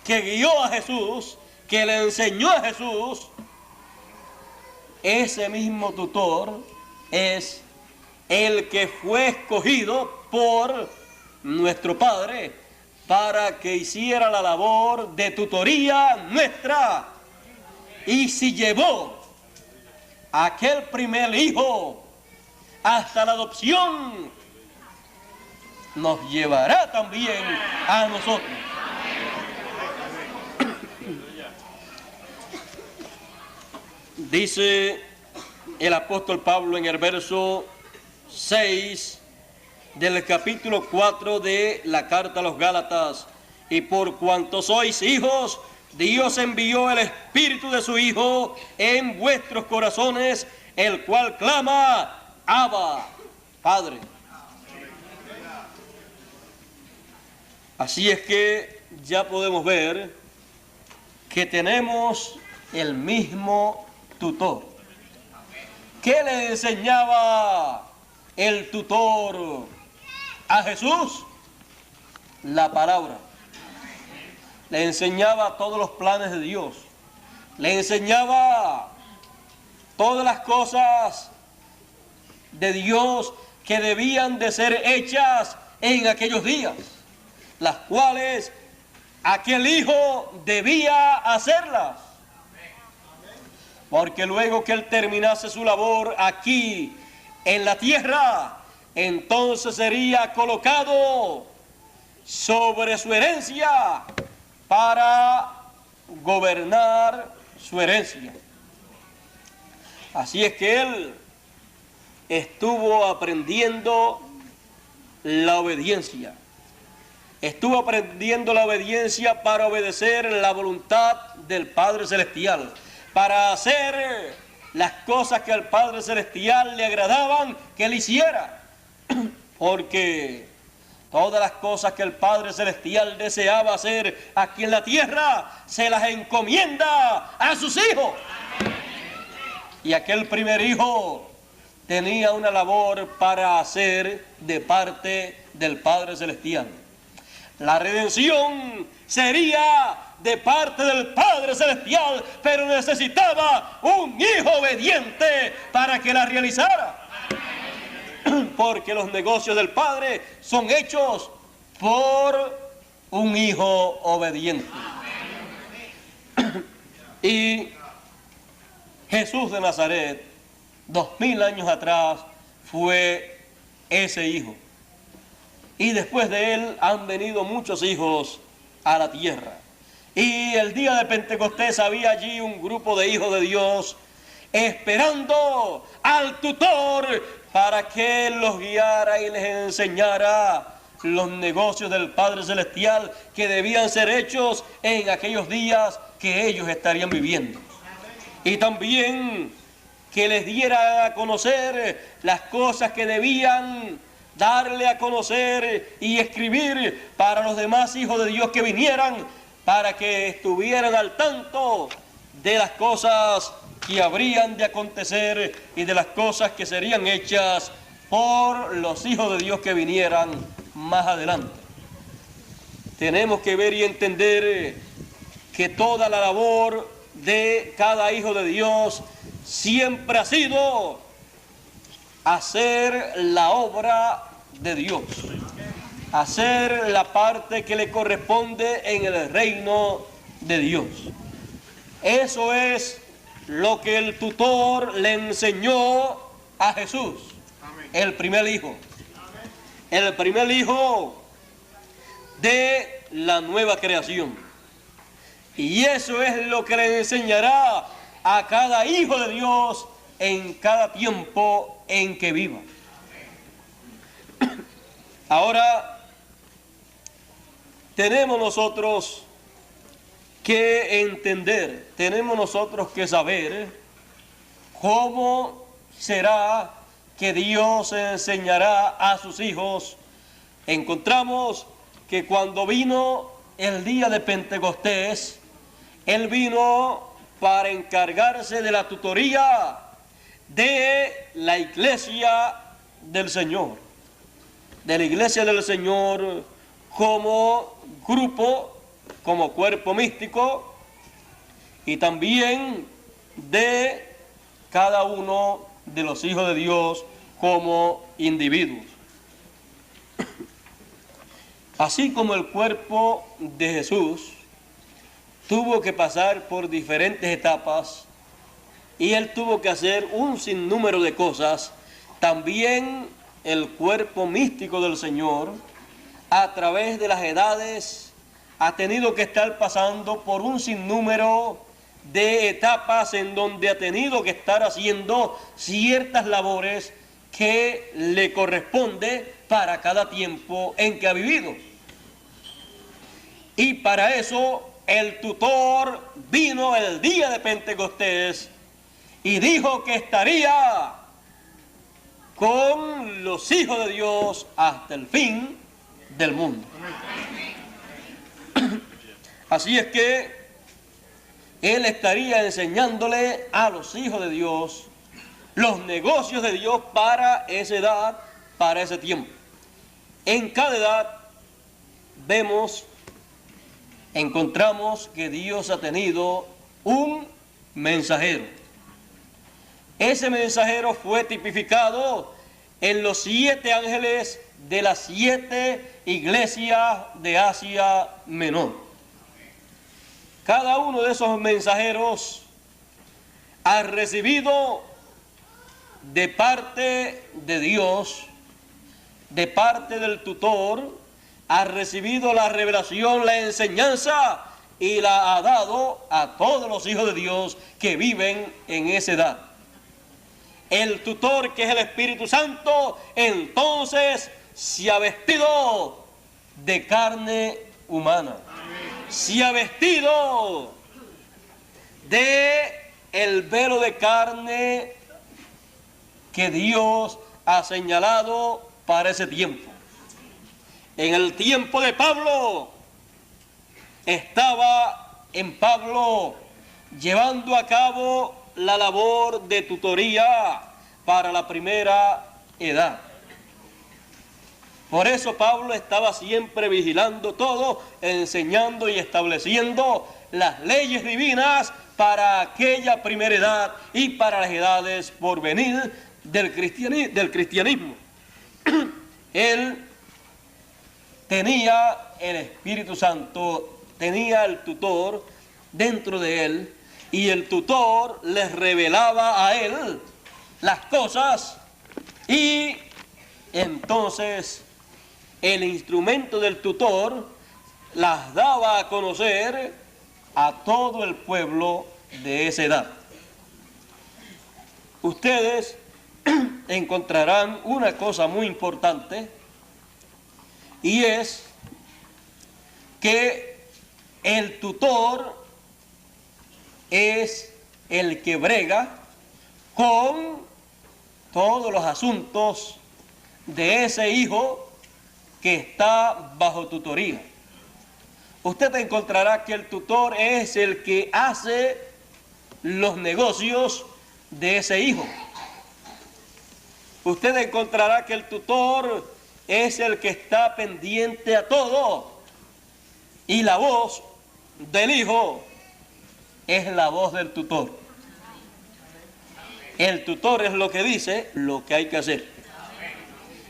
que guió a Jesús, que le enseñó a Jesús, ese mismo tutor es el que fue escogido por nuestro Padre para que hiciera la labor de tutoría nuestra. Y si llevó a aquel primer hijo hasta la adopción, nos llevará también a nosotros. Dice el apóstol Pablo en el verso 6 del capítulo 4 de la carta a los Gálatas: y por cuanto sois hijos, Dios envió el Espíritu de su Hijo en vuestros corazones, el cual clama: Abba, Padre. Así es que ya podemos ver que tenemos el mismo tutor. ¿Qué le enseñaba el tutor a Jesús? La palabra. Le enseñaba todos los planes de Dios. Le enseñaba todas las cosas de Dios que debían de ser hechas en aquellos días, las cuales aquel hijo debía hacerlas. Porque luego que él terminase su labor aquí en la tierra, entonces sería colocado sobre su herencia para gobernar su herencia. Así es que él estuvo aprendiendo la obediencia. Estuvo aprendiendo la obediencia para obedecer la voluntad del Padre Celestial, para hacer las cosas que al Padre Celestial le agradaban que él hiciera. Porque todas las cosas que el Padre Celestial deseaba hacer aquí en la tierra, se las encomienda a sus hijos. Y aquel primer hijo tenía una labor para hacer de parte del Padre Celestial. La redención sería de parte del Padre Celestial, pero necesitaba un hijo obediente para que la realizara. Porque los negocios del Padre son hechos por un hijo obediente. Y Jesús de Nazaret, 2000 años atrás, fue ese hijo. Y después de él han venido muchos hijos a la tierra. Y el día de Pentecostés había allí un grupo de hijos de Dios esperando al tutor para que los guiara y les enseñara los negocios del Padre Celestial que debían ser hechos en aquellos días que ellos estarían viviendo. Y también que les diera a conocer las cosas que debían darle a conocer y escribir para los demás hijos de Dios que vinieran, para que estuvieran al tanto de las cosas que habrían de acontecer y de las cosas que serían hechas por los hijos de Dios que vinieran más adelante. Tenemos que ver y entender que toda la labor de cada hijo de Dios siempre ha sido hacer la obra de Dios, hacer la parte que le corresponde en el reino de Dios. Eso es lo que el tutor le enseñó a Jesús, el primer hijo. El primer hijo de la nueva creación. Y eso es lo que le enseñará a cada hijo de Dios en cada tiempo en que viva. Ahora, tenemos nosotros que entender, tenemos nosotros que saber cómo será que Dios enseñará a sus hijos. Encontramos que cuando vino el día de Pentecostés, Él vino para encargarse de la tutoría de la iglesia del Señor, de la iglesia del Señor como grupo, como cuerpo místico, y también de cada uno de los hijos de Dios como individuos. Así como el cuerpo de Jesús tuvo que pasar por diferentes etapas y Él tuvo que hacer un sinnúmero de cosas, también el cuerpo místico del Señor, a través de las edades, ha tenido que estar pasando por un sinnúmero de etapas en donde ha tenido que estar haciendo ciertas labores que le corresponde para cada tiempo en que ha vivido. Y para eso el tutor vino el día de Pentecostés y dijo que estaría con los hijos de Dios hasta el fin del mundo. Así es que Él estaría enseñándole a los hijos de Dios los negocios de Dios para esa edad, para ese tiempo. En cada edad encontramos que Dios ha tenido un mensajero. Ese mensajero fue tipificado en los 7 ángeles de las 7 iglesias de Asia Menor. Cada uno de esos mensajeros ha recibido de parte de Dios, de parte del tutor, ha recibido la revelación, la enseñanza y la ha dado a todos los hijos de Dios que viven en esa edad. El tutor, que es el Espíritu Santo, entonces se ha vestido de carne humana. Se ha vestido de el velo de carne que Dios ha señalado para ese tiempo. En el tiempo de Pablo, estaba en Pablo llevando a cabo la labor de tutoría para la primera edad. Por eso Pablo estaba siempre vigilando todo, enseñando y estableciendo las leyes divinas para aquella primera edad y para las edades por venir del cristianismo. Él tenía el Espíritu Santo, tenía el tutor dentro de él, y el tutor les revelaba a él las cosas, y entonces el instrumento del tutor las daba a conocer a todo el pueblo de esa edad. Ustedes encontrarán una cosa muy importante, y es que el tutor es el que brega con todos los asuntos de ese hijo que está bajo tutoría. Usted encontrará que el tutor es el que hace los negocios de ese hijo. Usted encontrará que el tutor es el que está pendiente a todo, y la voz del hijo es la voz del tutor. El tutor es lo que dice lo que hay que hacer.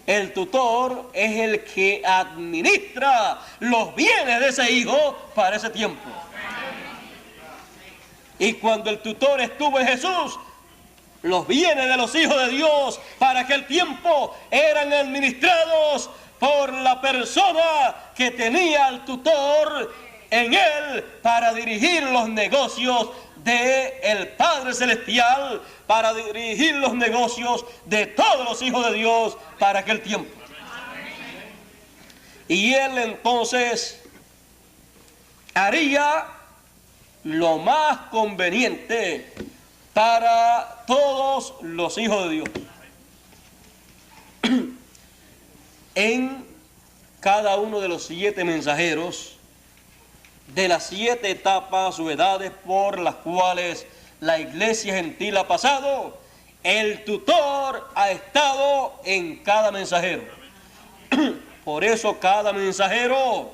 El tutor es el que administra los bienes de ese hijo para ese tiempo. Y cuando el tutor estuvo en Jesús, los bienes de los hijos de Dios para aquel tiempo eran administrados por la persona que tenía al tutor en él para dirigir los negocios del Padre Celestial, para dirigir los negocios de todos los hijos de Dios para aquel tiempo. Y él entonces haría lo más conveniente para todos los hijos de Dios. En cada uno de los 7 mensajeros, de las 7 etapas o edades por las cuales la iglesia gentil ha pasado, el tutor ha estado en cada mensajero. Por eso cada mensajero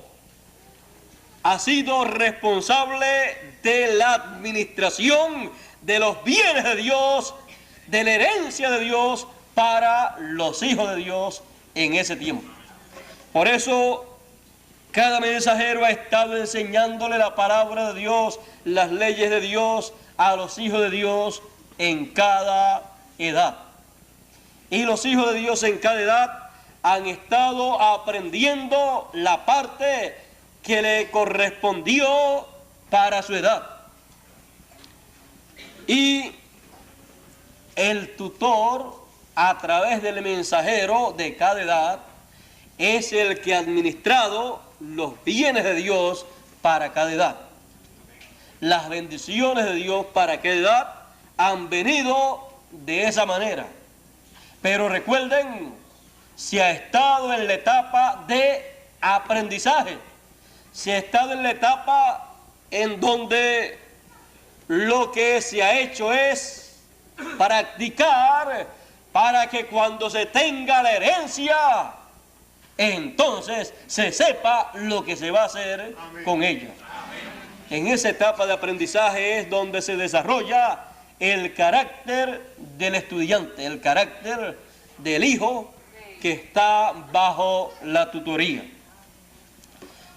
ha sido responsable de la administración de los bienes de Dios, de la herencia de Dios para los hijos de Dios en ese tiempo. Por eso cada mensajero ha estado enseñándole la palabra de Dios, las leyes de Dios a los hijos de Dios en cada edad. Y los hijos de Dios en cada edad han estado aprendiendo la parte que le correspondió para su edad. Y el tutor, a través del mensajero de cada edad, es el que ha administrado los bienes de Dios para cada edad. Las bendiciones de Dios para cada edad han venido de esa manera. Pero recuerden, si ha estado en la etapa de aprendizaje, si ha estado en la etapa en donde lo que se ha hecho es practicar para que cuando se tenga la herencia, entonces se sepa lo que se va a hacer con ella. En esa etapa de aprendizaje es donde se desarrolla el carácter del estudiante, el carácter del hijo que está bajo la tutoría.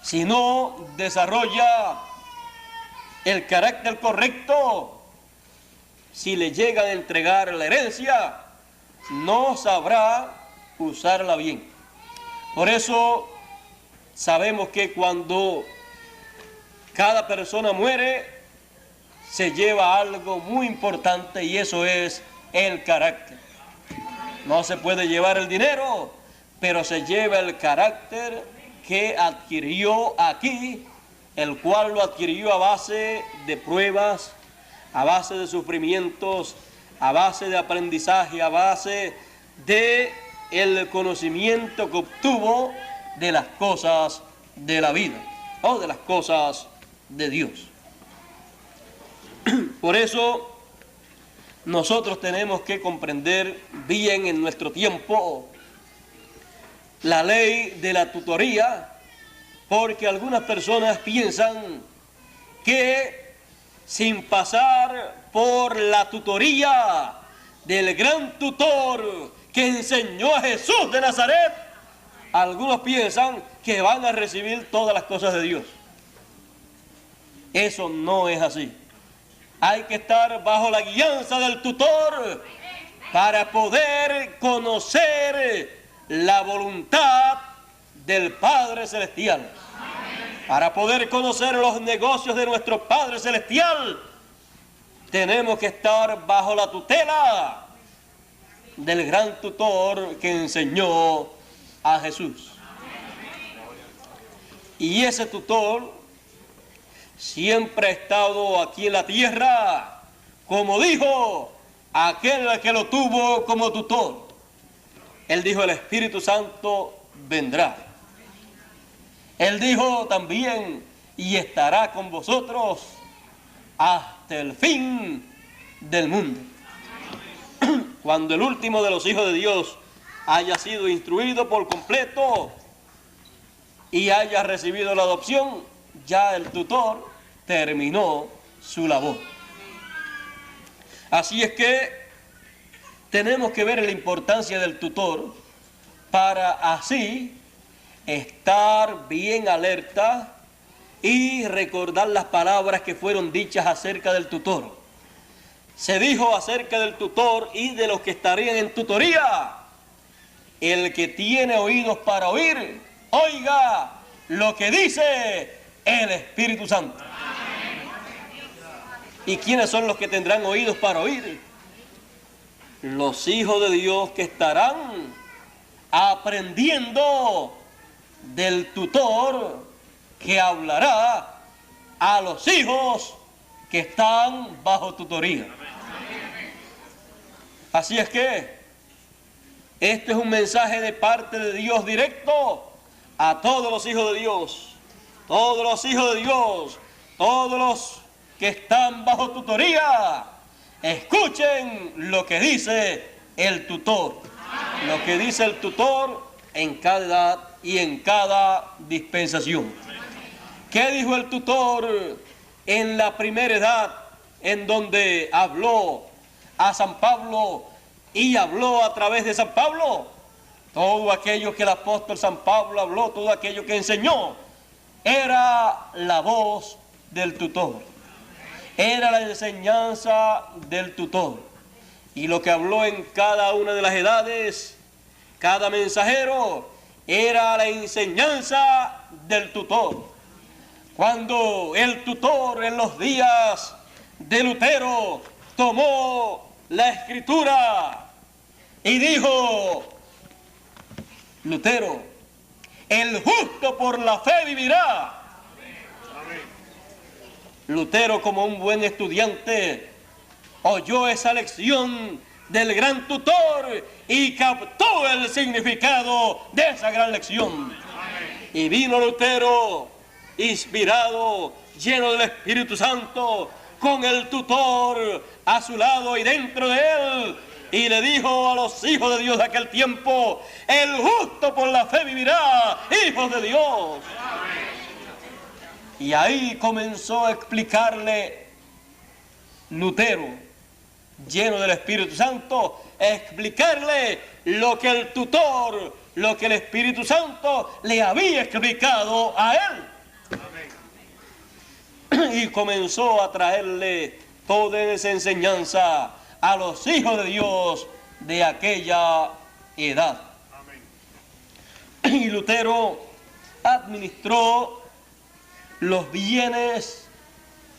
Si no desarrolla el carácter correcto, si le llegan a entregar la herencia, no sabrá usarla bien. Por eso sabemos que cuando cada persona muere, se lleva algo muy importante, y eso es el carácter. No se puede llevar el dinero, pero se lleva el carácter que adquirió aquí, el cual lo adquirió a base de pruebas, a base de sufrimientos, a base de aprendizaje, a base de el conocimiento que obtuvo de las cosas de la vida o de las cosas de Dios. Por eso nosotros tenemos que comprender bien en nuestro tiempo la ley de la tutoría, porque algunas personas piensan que sin pasar por la tutoría del gran tutor que enseñó a Jesús de Nazaret, algunos piensan que van a recibir todas las cosas de Dios. Eso no es así. Hay que estar bajo la guianza del tutor para poder conocer la voluntad del Padre Celestial. Para poder conocer los negocios de nuestro Padre Celestial, tenemos que estar bajo la tutela del gran tutor que enseñó a Jesús. Y ese tutor siempre ha estado aquí en la tierra, como dijo aquel que lo tuvo como tutor. Él dijo: el Espíritu Santo vendrá. Él dijo también: y estará con vosotros hasta el fin del mundo. Cuando el último de los hijos de Dios haya sido instruido por completo y haya recibido la adopción, ya el tutor terminó su labor. Así es que tenemos que ver la importancia del tutor para así estar bien alerta y recordar las palabras que fueron dichas acerca del tutor. Se dijo acerca del tutor y de los que estarían en tutoría: el que tiene oídos para oír, oiga lo que dice el Espíritu Santo. ¿Y quiénes son los que tendrán oídos para oír? Los hijos de Dios que estarán aprendiendo del tutor que hablará a los hijos que están bajo tutoría. Así es que este es un mensaje de parte de Dios directo a todos los hijos de Dios. Todos los hijos de Dios, todos los que están bajo tutoría, escuchen lo que dice el tutor. Lo que dice el tutor en cada edad y en cada dispensación. ¿Qué dijo el tutor en la primera edad, en donde habló a San Pablo y habló a través de San Pablo? Todo aquello que el apóstol San Pablo habló, todo aquello que enseñó, era la voz del tutor. Era la enseñanza del tutor. Y lo que habló en cada una de las edades, cada mensajero, era la enseñanza del tutor. Cuando el tutor en los días de Lutero tomó la escritura y dijo: Lutero, el justo por la fe vivirá. Lutero, como un buen estudiante, oyó esa lección del gran tutor y captó el significado de esa gran lección. Y vino Lutero inspirado, lleno del Espíritu Santo, con el tutor a su lado y dentro de él, y le dijo a los hijos de Dios de aquel tiempo: el justo por la fe vivirá, hijos de Dios. Y ahí comenzó a explicarle Lutero, lleno del Espíritu Santo, a explicarle lo que el tutor, lo que el Espíritu Santo le había explicado a él. Y comenzó a traerle toda esa enseñanza a los hijos de Dios de aquella edad. Y Lutero administró los bienes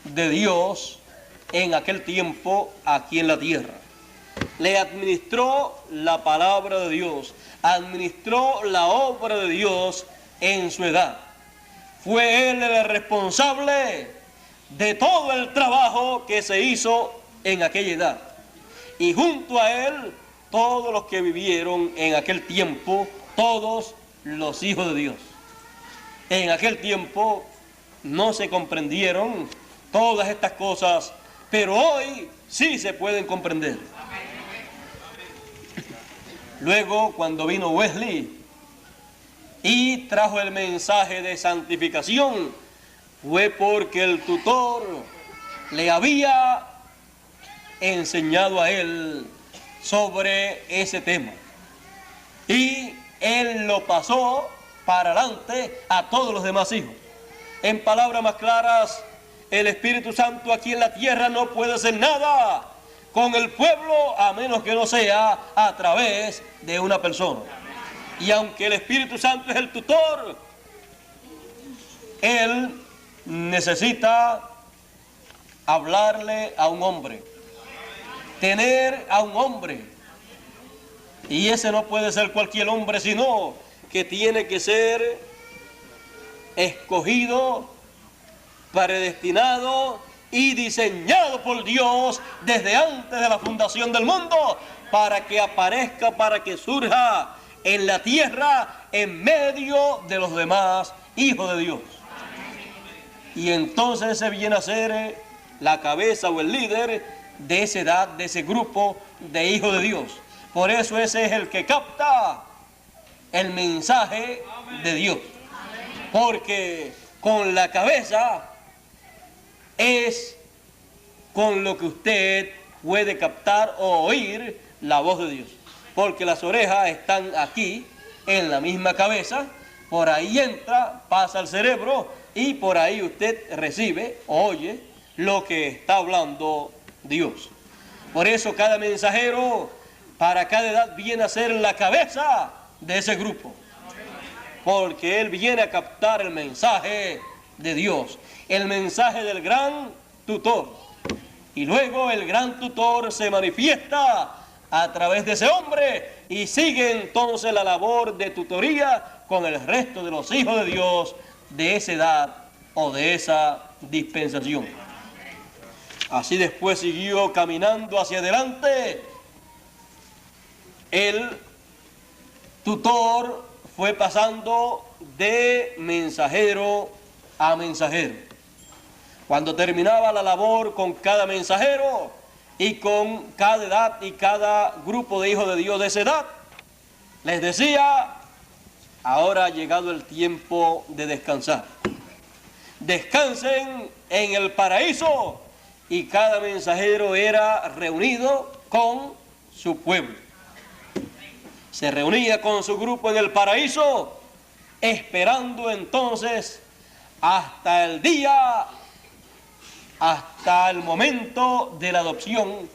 de Dios en aquel tiempo aquí en la tierra. Le administró la palabra de Dios, administró la obra de Dios en su edad. Fue él el responsable de todo el trabajo que se hizo en aquella edad. Y junto a él, todos los que vivieron en aquel tiempo, todos los hijos de Dios. En aquel tiempo no se comprendieron todas estas cosas, pero hoy sí se pueden comprender. Luego, cuando vino Wesley, y trajo el mensaje de santificación, fue porque el tutor le había enseñado a él sobre ese tema. Y él lo pasó para adelante a todos los demás hijos. En palabras más claras, el Espíritu Santo aquí en la tierra no puede hacer nada con el pueblo a menos que no sea a través de una persona. Y aunque el Espíritu Santo es el tutor, él necesita hablarle a un hombre, tener a un hombre. Y ese no puede ser cualquier hombre, sino que tiene que ser escogido, predestinado y diseñado por Dios desde antes de la fundación del mundo, para que aparezca, para que surja en la tierra en medio de los demás hijos de Dios. Y entonces ese viene a ser la cabeza o el líder de esa edad, de ese grupo de hijos de Dios. Por eso ese es el que capta el mensaje de Dios. Porque con la cabeza es con lo que usted puede captar o oír la voz de Dios. Porque las orejas están aquí, en la misma cabeza, por ahí entra, pasa al cerebro y por ahí usted recibe, oye lo que está hablando Dios. Por eso cada mensajero para cada edad viene a ser la cabeza de ese grupo, porque él viene a captar el mensaje de Dios, el mensaje del gran tutor, y luego el gran tutor se manifiesta a través de ese hombre y sigue entonces la labor de tutoría con el resto de los hijos de Dios de esa edad o de esa dispensación. Así después siguió caminando hacia adelante. El tutor fue pasando de mensajero a mensajero. Cuando terminaba la labor con cada mensajero y con cada edad y cada grupo de hijos de Dios de esa edad, les decía: ahora ha llegado el tiempo de descansar. Descansen en el paraíso. Y cada mensajero era reunido con su pueblo. Se reunía con su grupo en el paraíso, esperando entonces hasta el día, hasta el momento de la adopción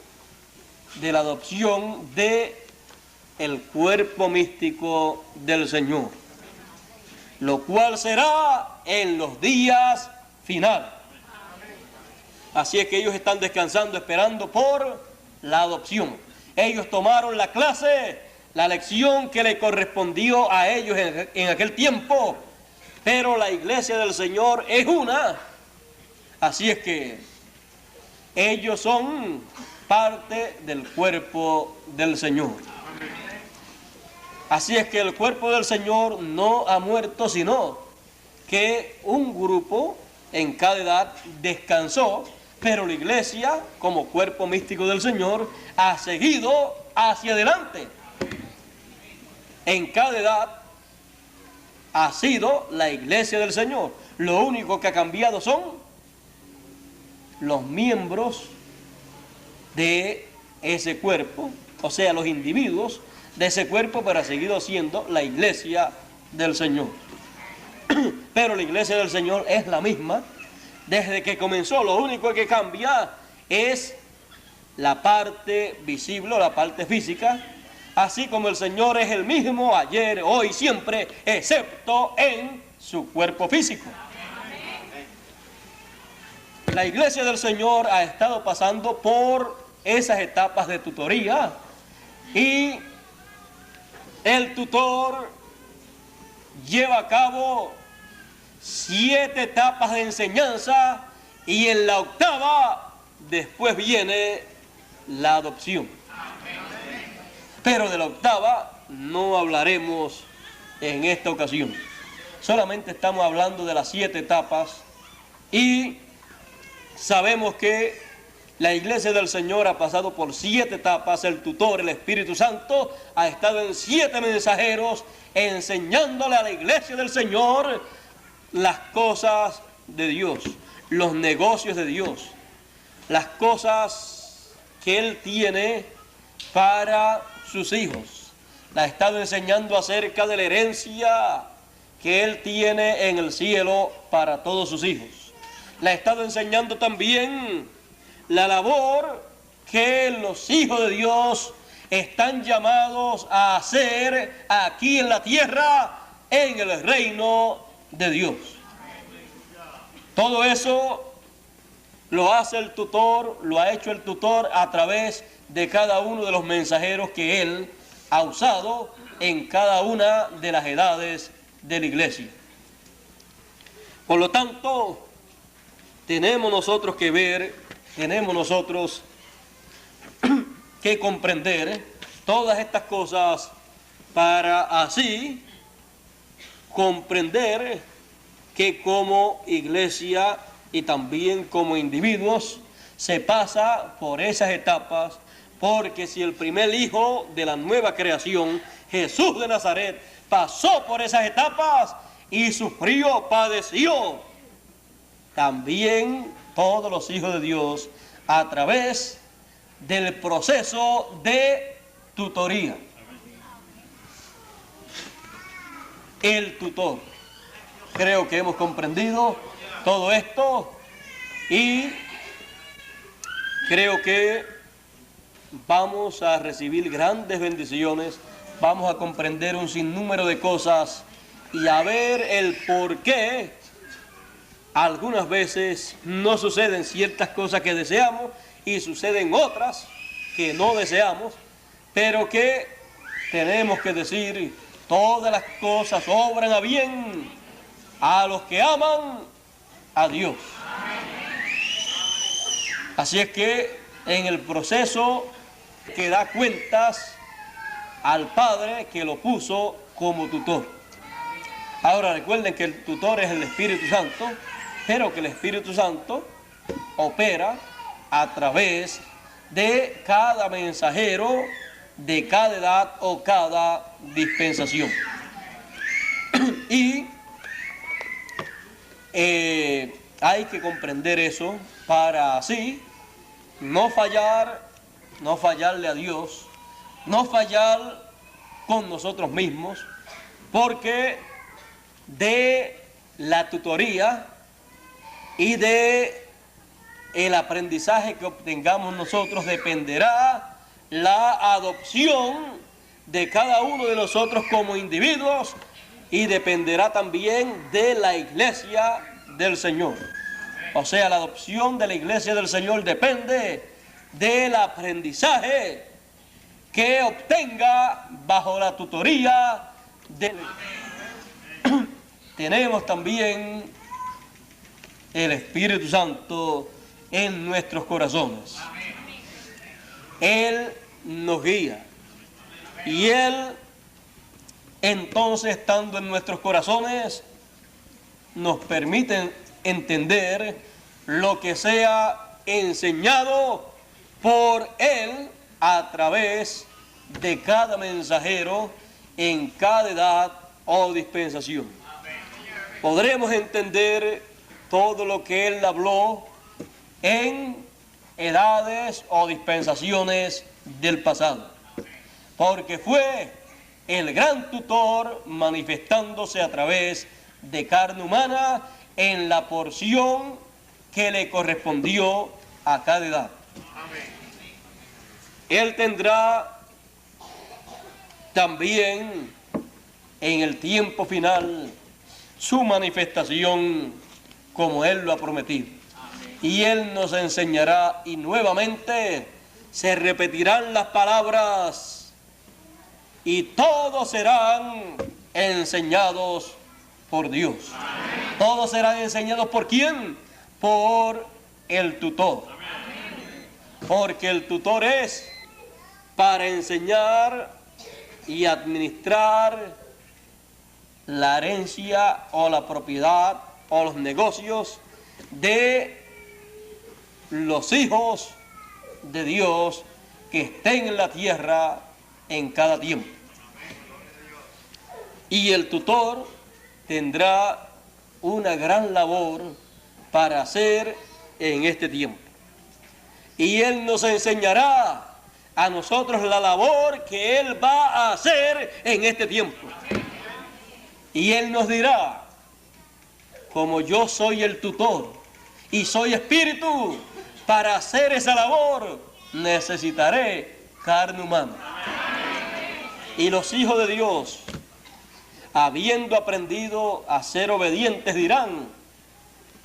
de el cuerpo místico del Señor, lo cual será en los días finales. Así es que ellos están descansando, esperando por la adopción. Ellos tomaron la clase, la lección que le correspondió a ellos en aquel tiempo, pero la iglesia del Señor es una. Así es que ellos son parte del cuerpo del Señor. Así es que el cuerpo del Señor no ha muerto, sino que un grupo en cada edad descansó, pero la iglesia, como cuerpo místico del Señor, ha seguido hacia adelante. En cada edad ha sido la iglesia del Señor. Lo único que ha cambiado son los miembros de ese cuerpo, o sea, los individuos de ese cuerpo, pero ha seguido siendo la iglesia del Señor. Pero la iglesia del Señor es la misma desde que comenzó. Lo único que cambia es la parte visible, la parte física, así como el Señor es el mismo ayer, hoy, siempre, excepto en su cuerpo físico. La iglesia del Señor ha estado pasando por esas etapas de tutoría, y el tutor lleva a cabo 7 etapas de enseñanza, y en la octava después viene la adopción. Pero de la octava no hablaremos en esta ocasión. Solamente estamos hablando de las 7 etapas, y sabemos que La iglesia del Señor ha pasado por 7 etapas. El tutor, el Espíritu Santo, ha estado en 7 mensajeros enseñándole a la iglesia del Señor las cosas de Dios, los negocios de Dios, las cosas que Él tiene para sus hijos. La ha estado enseñando acerca de la herencia que Él tiene en el cielo para todos sus hijos. La ha estado enseñando también la labor que los hijos de Dios están llamados a hacer aquí en la tierra, en el reino de Dios. Todo eso lo hace el tutor, lo ha hecho el tutor a través de cada uno de los mensajeros que él ha usado en cada una de las edades de la iglesia. Por lo tanto, tenemos nosotros que ver, tenemos nosotros que comprender todas estas cosas para así comprender que como iglesia y también como individuos se pasa por esas etapas, porque si el primer hijo de la nueva creación, Jesús de Nazaret, pasó por esas etapas y sufrió, padeció, también todos los hijos de Dios a través del proceso de tutoría. El tutor. Creo que hemos comprendido todo esto y creo que vamos a recibir grandes bendiciones, vamos a comprender un sinnúmero de cosas y a ver el por qué algunas veces no suceden ciertas cosas que deseamos y suceden otras que no deseamos, pero que tenemos que decir: todas las cosas obran a bien a los que aman a Dios. Así es que en el proceso que da cuentas al Padre que lo puso como tutor. Ahora recuerden que el tutor es el Espíritu Santo, pero que el Espíritu Santo opera a través de cada mensajero, de cada edad o cada dispensación. Y hay que comprender eso para así no fallarle a Dios, no fallar con nosotros mismos, porque de la tutoría y de el aprendizaje que obtengamos nosotros dependerá la adopción de cada uno de nosotros como individuos y dependerá también de la iglesia del Señor. O sea, la adopción de la iglesia del Señor depende del aprendizaje que obtenga bajo la tutoría de... Tenemos también el Espíritu Santo en nuestros corazones. Él nos guía y Él entonces, estando en nuestros corazones, nos permite entender lo que sea enseñado por Él a través de cada mensajero en cada edad o dispensación. Podremos entender todo lo que Él habló en edades o dispensaciones del pasado, porque fue el gran tutor manifestándose a través de carne humana en la porción que le correspondió a cada edad. Él tendrá también en el tiempo final su manifestación como Él lo ha prometido. Y Él nos enseñará y nuevamente se repetirán las palabras y todos serán enseñados por Dios. Todos serán enseñados ¿por quién? Por el tutor. Porque el tutor es para enseñar y administrar la herencia o la propiedad o los negocios de los hijos de Dios que estén en la tierra en cada tiempo. Y el tutor tendrá una gran labor para hacer en este tiempo. Y Él nos enseñará a nosotros la labor que Él va a hacer en este tiempo. Y Él nos dirá, como yo soy el tutor y soy espíritu, para hacer esa labor necesitaré carne humana. Y los hijos de Dios, habiendo aprendido a ser obedientes, dirán,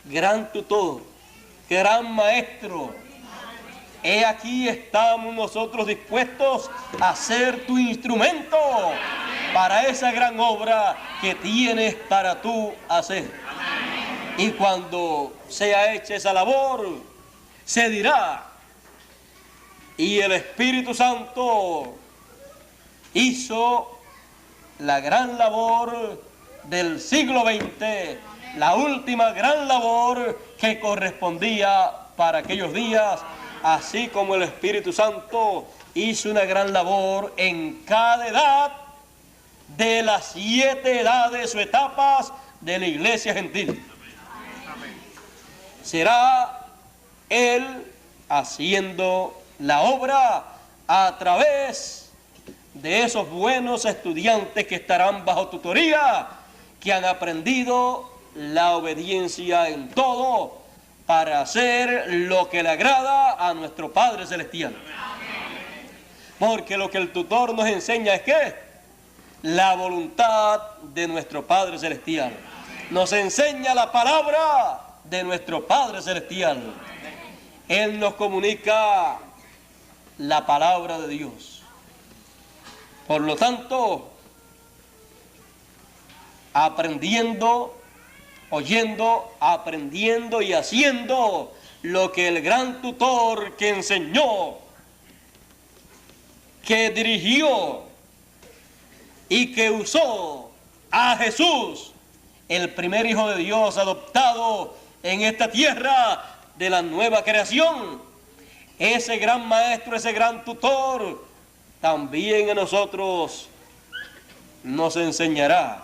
gran tutor, gran maestro, he aquí estamos nosotros dispuestos a ser tu instrumento para esa gran obra que tienes para tú hacer. Y cuando sea hecha esa labor, se dirá, y el Espíritu Santo hizo la gran labor del siglo XX, la última gran labor que correspondía para aquellos días, así como el Espíritu Santo hizo una gran labor en cada edad de las 7 edades o etapas de la iglesia gentil. Será Él haciendo la obra a través de esos buenos estudiantes que estarán bajo tutoría, que han aprendido la obediencia en todo para hacer lo que le agrada a nuestro Padre Celestial. Porque lo que el tutor nos enseña es que la voluntad de nuestro Padre Celestial. Nos enseña la palabra de nuestro Padre Celestial. Él nos comunica la palabra de Dios. Por lo tanto, aprendiendo, oyendo, aprendiendo y haciendo lo que el gran tutor que enseñó, que dirigió y que usó a Jesús, el primer Hijo de Dios adoptado en esta tierra de la nueva creación, ese gran maestro, ese gran tutor, también a nosotros nos enseñará,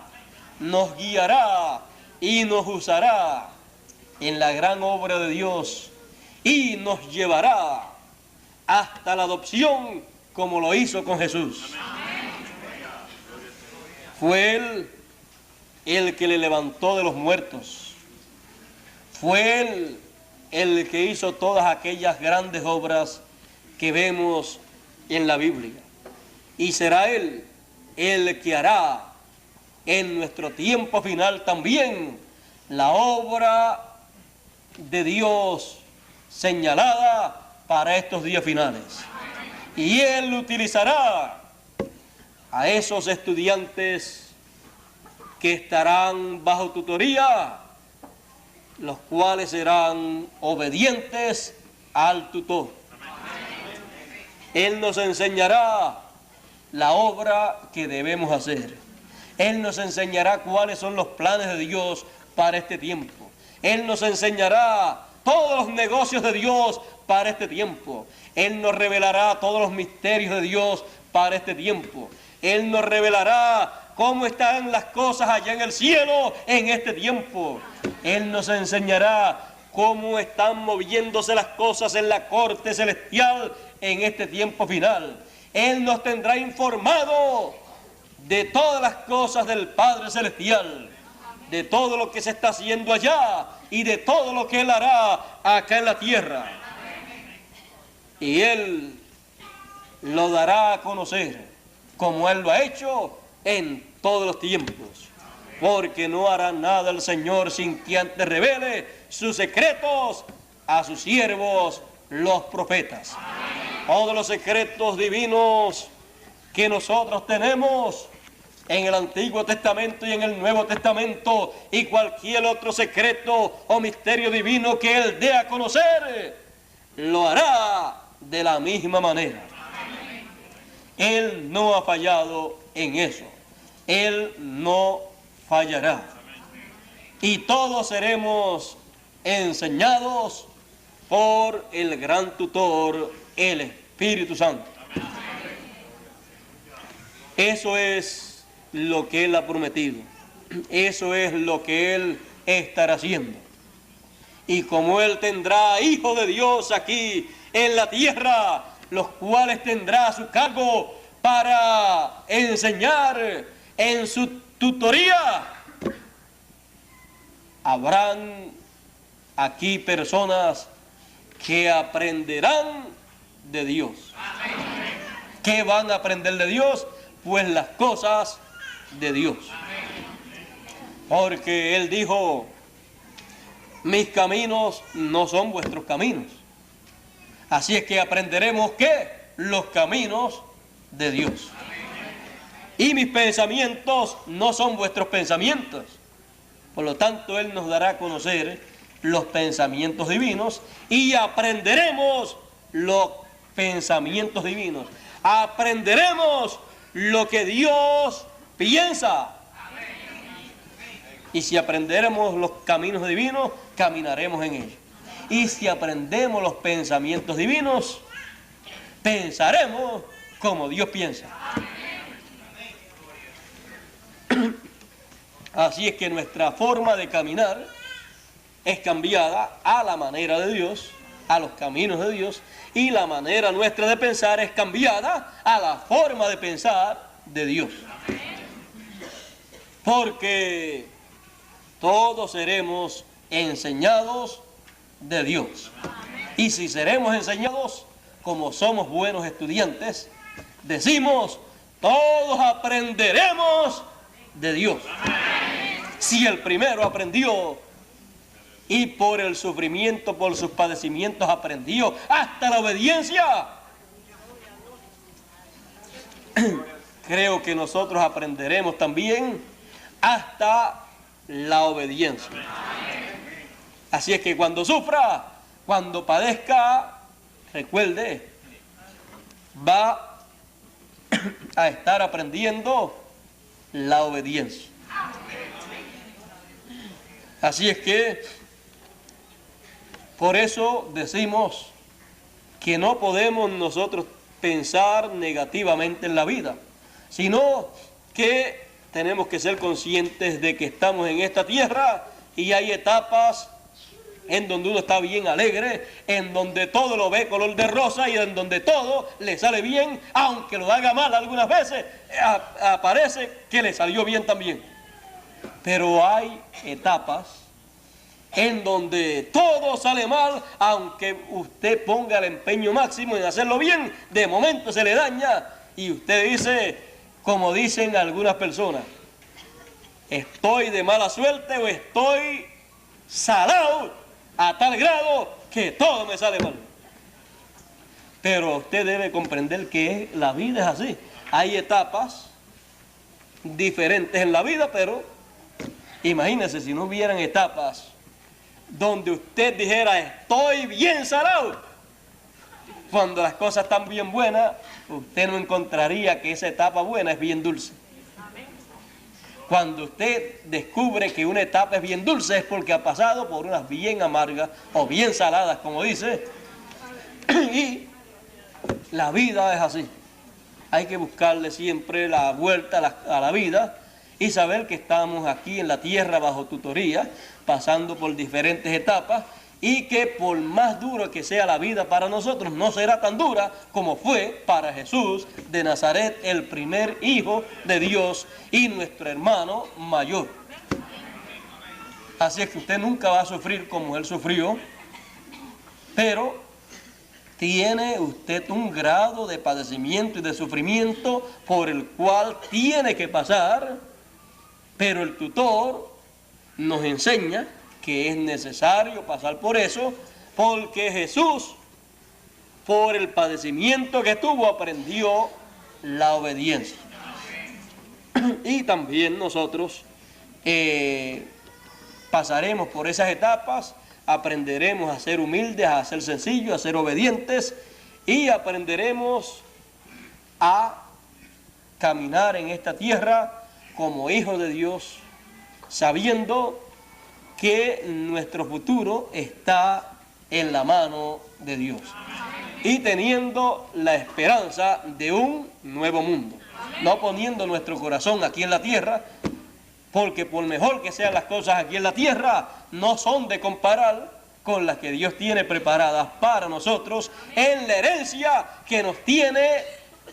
nos guiará y nos usará en la gran obra de Dios y nos llevará hasta la adopción como lo hizo con Jesús. Fue Él el que le levantó de los muertos. Fue Él el que hizo todas aquellas grandes obras que vemos en la Biblia. Y será Él el que hará en nuestro tiempo final también la obra de Dios señalada para estos días finales. Y Él utilizará a esos estudiantes que estarán bajo tutoría, los cuales serán obedientes al tutor. Él nos enseñará la obra que debemos hacer. Él nos enseñará cuáles son los planes de Dios para este tiempo. Él nos enseñará todos los negocios de Dios para este tiempo. Él nos revelará todos los misterios de Dios para este tiempo. Él nos revelará cómo están las cosas allá en el cielo en este tiempo. Él nos enseñará cómo están moviéndose las cosas en la corte celestial en este tiempo final. Él nos tendrá informado de todas las cosas del Padre Celestial, de todo lo que se está haciendo allá y de todo lo que Él hará acá en la tierra. Y Él lo dará a conocer como Él lo ha hecho en todos los tiempos. Porque no hará nada el Señor sin que antes revele sus secretos a sus siervos, los profetas. Todos los secretos divinos que nosotros tenemos en el Antiguo Testamento y en el Nuevo Testamento, y cualquier otro secreto o misterio divino que Él dé a conocer, lo hará de la misma manera. Él no ha fallado en eso. Él no fallará. Y todos seremos enseñados por el gran tutor, el Espíritu Santo. Eso es lo que Él ha prometido. Eso es lo que Él estará haciendo. Y como Él tendrá hijos de Dios aquí en la tierra, los cuales tendrá a su cargo para enseñar en su tutoría, habrán aquí personas que aprenderán de Dios. ¿Qué van a aprender de Dios? Pues las cosas de Dios. Porque Él dijo: mis caminos no son vuestros caminos. Así es que aprenderemos ¿qué? Los caminos de Dios. Y mis pensamientos no son vuestros pensamientos. Por lo tanto, Él nos dará a conocer los pensamientos divinos y aprenderemos los pensamientos divinos. Aprenderemos lo que Dios piensa. Y si aprenderemos los caminos divinos, caminaremos en ellos. Y si aprendemos los pensamientos divinos, pensaremos como Dios piensa. Así es que nuestra forma de caminar es cambiada a la manera de Dios, a los caminos de Dios, y la manera nuestra de pensar es cambiada a la forma de pensar de Dios. Porque todos seremos enseñados de Dios. Y si seremos enseñados, como somos buenos estudiantes, decimos: todos aprenderemos de Dios. Si el primero aprendió y por el sufrimiento, por sus padecimientos aprendió hasta la obediencia, creo que nosotros aprenderemos también hasta la obediencia. Así es que cuando sufra, cuando padezca, recuerde, va a estar aprendiendo la obediencia. Así es que por eso decimos que no podemos nosotros pensar negativamente en la vida, sino que tenemos que ser conscientes de que estamos en esta tierra y hay etapas en donde uno está bien alegre, en donde todo lo ve color de rosa y en donde todo le sale bien, aunque lo haga mal algunas veces, aparece que le salió bien también. Pero hay etapas en donde todo sale mal, aunque usted ponga el empeño máximo en hacerlo bien, de momento se le daña y usted dice, como dicen algunas personas: estoy de mala suerte o estoy salado a tal grado que todo me sale mal. Pero usted debe comprender que la vida es así. Hay etapas diferentes en la vida, pero imagínese si no hubieran etapas donde usted dijera: estoy bien salado. Cuando las cosas están bien buenas, usted no encontraría que esa etapa buena es bien dulce. Cuando usted descubre que una etapa es bien dulce, es porque ha pasado por unas bien amargas o bien saladas, como dice. Y la vida es así. Hay que buscarle siempre la vuelta a la vida y saber que estamos aquí en la tierra bajo tutoría, pasando por diferentes etapas, y que por más duro que sea la vida para nosotros, no será tan dura como fue para Jesús de Nazaret, el primer hijo de Dios y nuestro hermano mayor. Así es que usted nunca va a sufrir como él sufrió, pero tiene usted un grado de padecimiento y de sufrimiento por el cual tiene que pasar, pero el tutor nos enseña que es necesario pasar por eso, porque Jesús, por el padecimiento que tuvo, aprendió la obediencia. Y también nosotros pasaremos por esas etapas, aprenderemos a ser humildes, a ser sencillos, a ser obedientes, y aprenderemos a caminar en esta tierra como hijos de Dios, sabiendo que nuestro futuro está en la mano de Dios y teniendo la esperanza de un nuevo mundo. No poniendo nuestro corazón aquí en la tierra, porque por mejor que sean las cosas aquí en la tierra, no son de comparar con las que Dios tiene preparadas para nosotros en la herencia que nos tiene,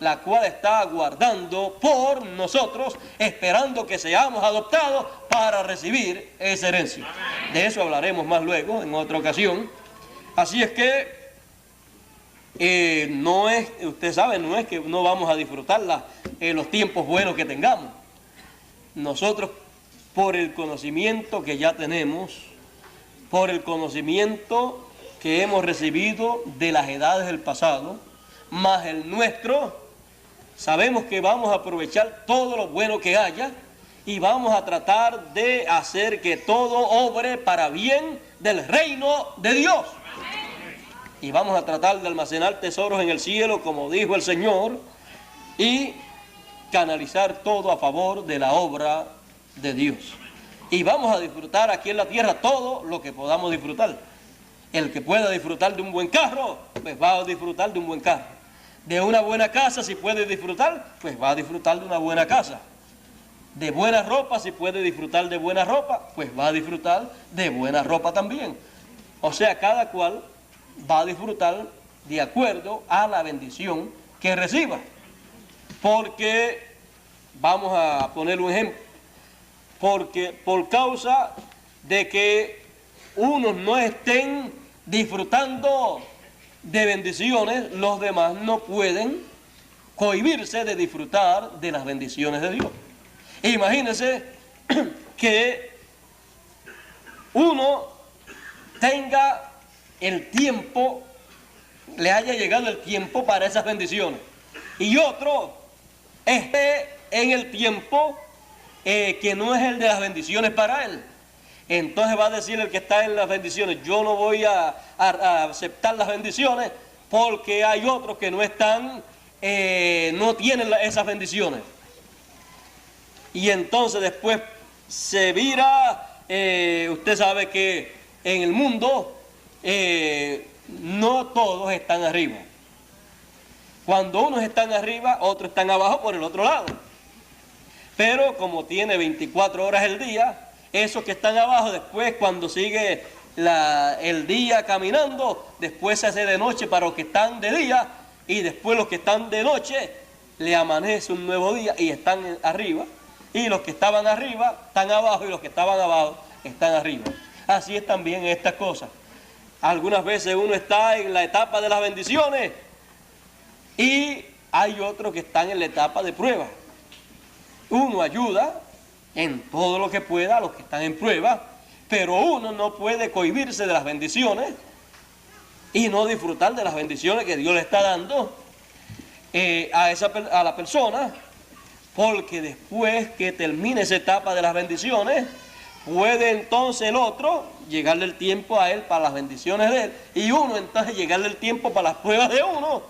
la cual está aguardando por nosotros, esperando que seamos adoptados para recibir esa herencia. De eso hablaremos más luego, en otra ocasión. Así es que no es, usted sabe, no es que no vamos a disfrutar los tiempos buenos que tengamos. Nosotros, por el conocimiento que ya tenemos, por el conocimiento que hemos recibido de las edades del pasado, más el nuestro, sabemos que vamos a aprovechar todo lo bueno que haya y vamos a tratar de hacer que todo obre para bien del reino de Dios. Y vamos a tratar de almacenar tesoros en el cielo, como dijo el Señor, y canalizar todo a favor de la obra de Dios. Y vamos a disfrutar aquí en la tierra todo lo que podamos disfrutar. El que pueda disfrutar de un buen carro, pues va a disfrutar de un buen carro. De una buena casa, si puede disfrutar, pues va a disfrutar de una buena casa. De buena ropa, si puede disfrutar de buena ropa, pues va a disfrutar de buena ropa también. O sea, cada cual va a disfrutar de acuerdo a la bendición que reciba. Porque, vamos a poner un ejemplo, porque por causa de que unos no estén disfrutando de bendiciones, los demás no pueden cohibirse de disfrutar de las bendiciones de Dios. Imagínense que uno tenga el tiempo, le haya llegado el tiempo para esas bendiciones, y otro esté en el tiempo que no es el de las bendiciones para él. Entonces va a decir el que está en las bendiciones: yo no voy a aceptar las bendiciones porque hay otros que no están, no tienen esas bendiciones. Y entonces después se vira, usted sabe que en el mundo no todos están arriba. Cuando unos están arriba, otros están abajo por el otro lado. Pero como tiene 24 horas el día, esos que están abajo, después cuando sigue el día caminando, después se hace de noche para los que están de día, y después los que están de noche, le amanece un nuevo día y están arriba, y los que estaban arriba están abajo, y los que estaban abajo están arriba. Así es también estas cosas. Algunas veces uno está en la etapa de las bendiciones y hay otros que están en la etapa de prueba. Uno ayuda en todo lo que pueda a los que están en prueba, pero uno no puede cohibirse de las bendiciones y no disfrutar de las bendiciones que Dios le está dando a la persona, porque después que termine esa etapa de las bendiciones, puede entonces el otro llegarle el tiempo a él para las bendiciones de él, y uno entonces llegarle el tiempo para las pruebas de uno,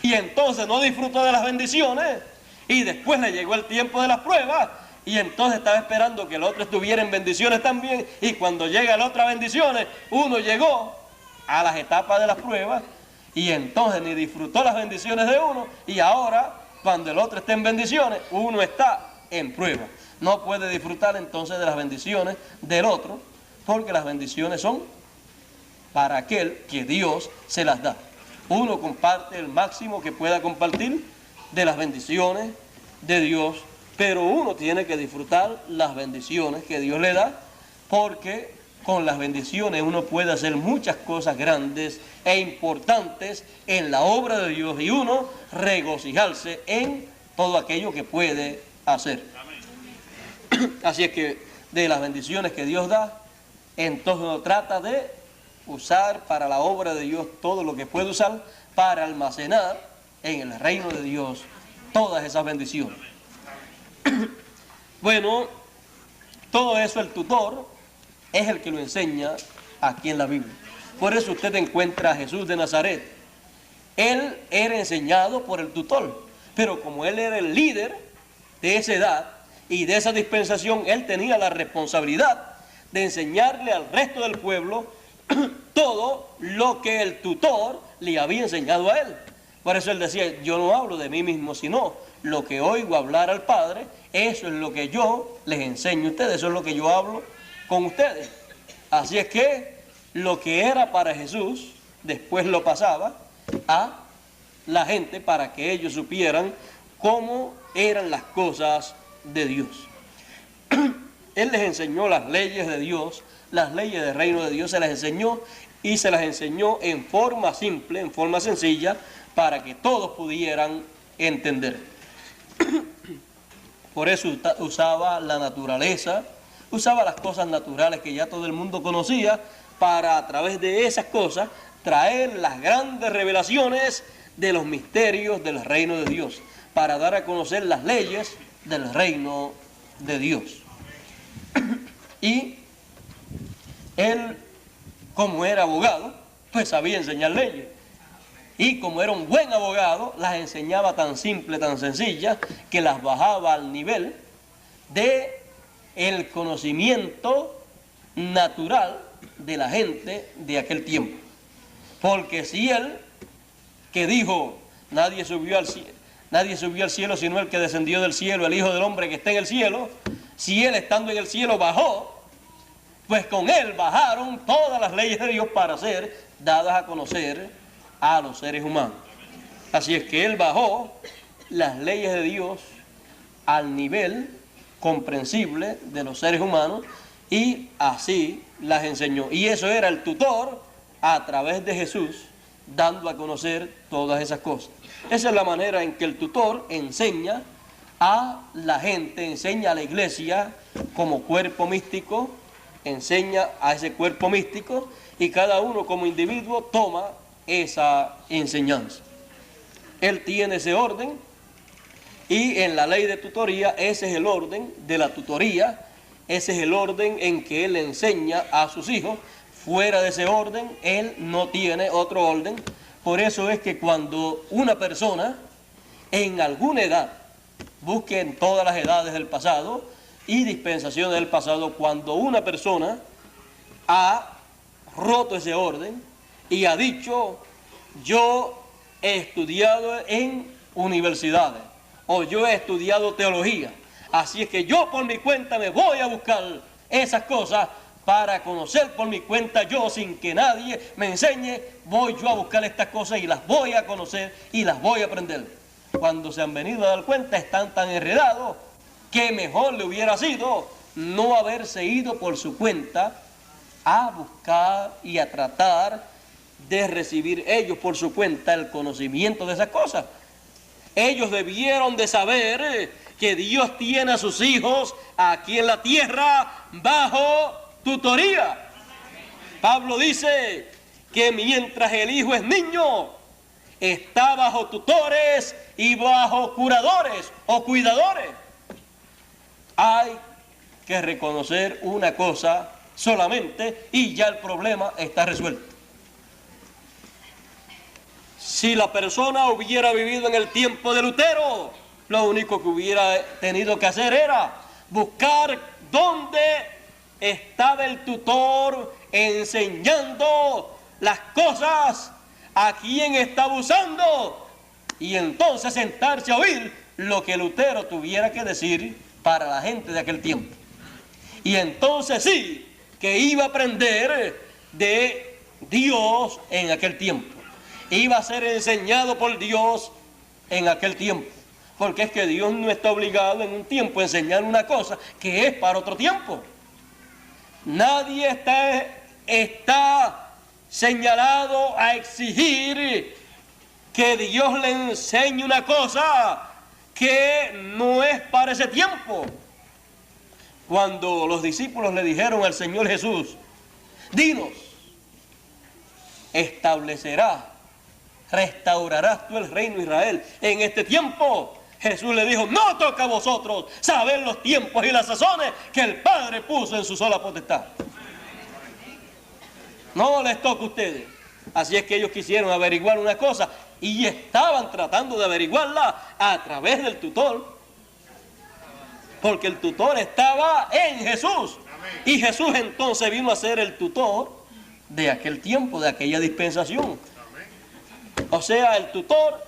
y entonces no disfrutó de las bendiciones, y después le llegó el tiempo de las pruebas, y entonces estaba esperando que el otro estuviera en bendiciones también, y cuando llega la otra bendiciones, uno llegó a las etapas de las pruebas, y entonces ni disfrutó las bendiciones de uno, y ahora, cuando el otro esté en bendiciones, uno está en prueba. No puede disfrutar entonces de las bendiciones del otro, porque las bendiciones son para aquel que Dios se las da. Uno comparte el máximo que pueda compartir de las bendiciones de Dios, pero uno tiene que disfrutar las bendiciones que Dios le da, porque con las bendiciones uno puede hacer muchas cosas grandes e importantes en la obra de Dios, y uno regocijarse en todo aquello que puede hacer. Así es que de las bendiciones que Dios da, entonces uno trata de usar para la obra de Dios todo lo que puede usar para almacenar en el reino de Dios todas esas bendiciones. Bueno, todo eso el tutor es el que lo enseña aquí en la Biblia. Por eso usted encuentra a Jesús de Nazaret. Él era enseñado por el tutor, pero como él era el líder de esa edad y de esa dispensación, él tenía la responsabilidad de enseñarle al resto del pueblo todo lo que el tutor le había enseñado a él. Por eso él decía, yo no hablo de mí mismo, sino lo que oigo hablar al Padre, eso es lo que yo les enseño a ustedes, eso es lo que yo hablo con ustedes. Así es que lo que era para Jesús, después lo pasaba a la gente para que ellos supieran cómo eran las cosas de Dios. Él les enseñó las leyes de Dios, las leyes del reino de Dios, se las enseñó y se las enseñó en forma simple, en forma sencilla, para que todos pudieran entender. Por eso usaba la naturaleza, usaba las cosas naturales que ya todo el mundo conocía, para a través de esas cosas traer las grandes revelaciones de los misterios del reino de Dios, para dar a conocer las leyes del reino de Dios. Y él, como era abogado, pues sabía enseñar leyes. Y como era un buen abogado, las enseñaba tan simple, tan sencilla, que las bajaba al nivel de el conocimiento natural de la gente de aquel tiempo. Porque si él, que dijo, nadie subió al cielo sino el que descendió del cielo, el Hijo del Hombre que está en el cielo, si él estando en el cielo bajó, pues con él bajaron todas las leyes de Dios para ser dadas a conocer a los seres humanos. Así es que él bajó las leyes de Dios al nivel comprensible de los seres humanos y así las enseñó. Y eso era el tutor a través de Jesús, dando a conocer todas esas cosas. Esa es la manera en que el tutor enseña a la gente, enseña a la iglesia como cuerpo místico, enseña a ese cuerpo místico y cada uno como individuo toma esa enseñanza. Él tiene ese orden y en la ley de tutoría ese es el orden de la tutoría, ese es el orden en que él enseña a sus hijos. Fuera de ese orden, él no tiene otro orden. Por eso es que cuando una persona en alguna edad, busque en todas las edades del pasado y dispensaciones del pasado, cuando una persona ha roto ese orden y ha dicho, yo he estudiado en universidades o yo he estudiado teología, así es que yo por mi cuenta me voy a buscar esas cosas para conocer por mi cuenta, yo sin que nadie me enseñe, voy yo a buscar estas cosas y las voy a conocer y las voy a aprender. Cuando se han venido a dar cuenta, están tan enredados que mejor le hubiera sido no haberse ido por su cuenta a buscar y a tratar de recibir ellos por su cuenta el conocimiento de esas cosas. Ellos debieron de saber que Dios tiene a sus hijos aquí en la tierra bajo tutoría. Pablo dice que mientras el hijo es niño, está bajo tutores y bajo curadores o cuidadores. Hay que reconocer una cosa solamente y ya el problema está resuelto. Si la persona hubiera vivido en el tiempo de Lutero, lo único que hubiera tenido que hacer era buscar dónde estaba el tutor enseñando las cosas, a quién estaba usando, y entonces sentarse a oír lo que Lutero tuviera que decir para la gente de aquel tiempo. Y entonces sí, que iba a aprender de Dios en aquel tiempo. Iba a ser enseñado por Dios en aquel tiempo. Porque es que Dios no está obligado en un tiempo a enseñar una cosa que es para otro tiempo. Nadie está señalado a exigir que Dios le enseñe una cosa que no es para ese tiempo. Cuando los discípulos le dijeron al Señor Jesús, dinos, restaurarás tú el reino de Israel en este tiempo. Jesús le dijo, no toca a vosotros saber los tiempos y las sazones que el Padre puso en su sola potestad. No les toca a ustedes. Así es que ellos quisieron averiguar una cosa y estaban tratando de averiguarla a través del tutor. Porque el tutor estaba en Jesús. Y Jesús entonces vino a ser el tutor de aquel tiempo, de aquella dispensación. O sea, el tutor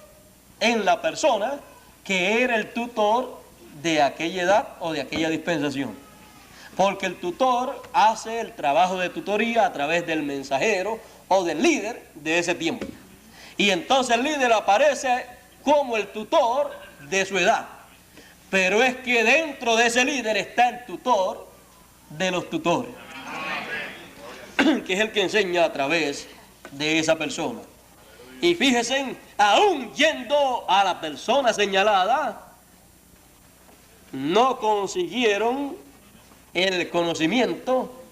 en la persona que era el tutor de aquella edad o de aquella dispensación. Porque el tutor hace el trabajo de tutoría a través del mensajero o del líder de ese tiempo. Y entonces el líder aparece como el tutor de su edad. Pero es que dentro de ese líder está el tutor de los tutores, que es el que enseña a través de esa persona. Y fíjense, aún yendo a la persona señalada, no consiguieron el conocimiento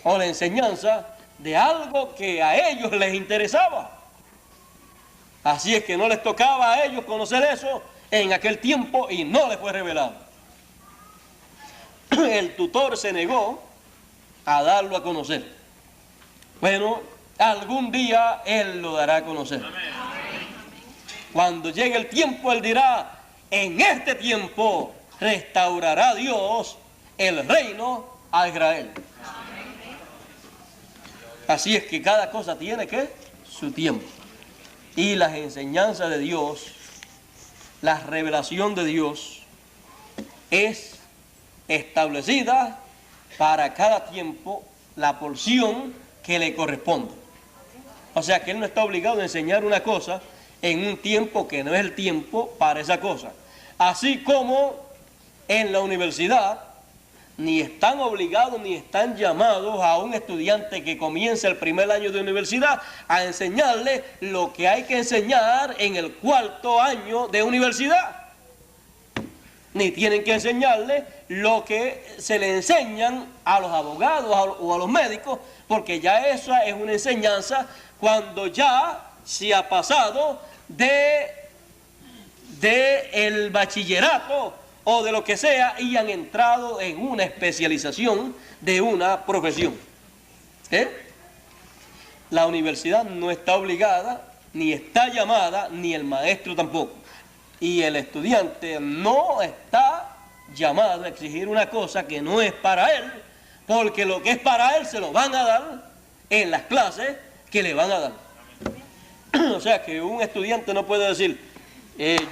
o la enseñanza de algo que a ellos les interesaba. Así es que no les tocaba a ellos conocer eso en aquel tiempo y no les fue revelado. El tutor se negó a darlo a conocer. Bueno, algún día él lo dará a conocer. Cuando llegue el tiempo, él dirá: en este tiempo restaurará Dios el reino a Israel. Así es que cada cosa tiene su tiempo. Y las enseñanzas de Dios, la revelación de Dios es establecida para cada tiempo la porción que le corresponde. O sea que él no está obligado a enseñar una cosa en un tiempo que no es el tiempo para esa cosa. Así como en la universidad ni están obligados ni están llamados a un estudiante que comienza el primer año de universidad a enseñarle lo que hay que enseñar en el cuarto año de universidad. Ni tienen que enseñarle lo que se le enseñan a los abogados o a los médicos, porque ya esa es una enseñanza cuando ya se ha pasado de el bachillerato o de lo que sea y han entrado en una especialización de una profesión. La universidad no está obligada, ni está llamada, ni el maestro tampoco. Y el estudiante no está llamado a exigir una cosa que no es para él, porque lo que es para él se lo van a dar en las clases que le van a dar. O sea que un estudiante no puede decir: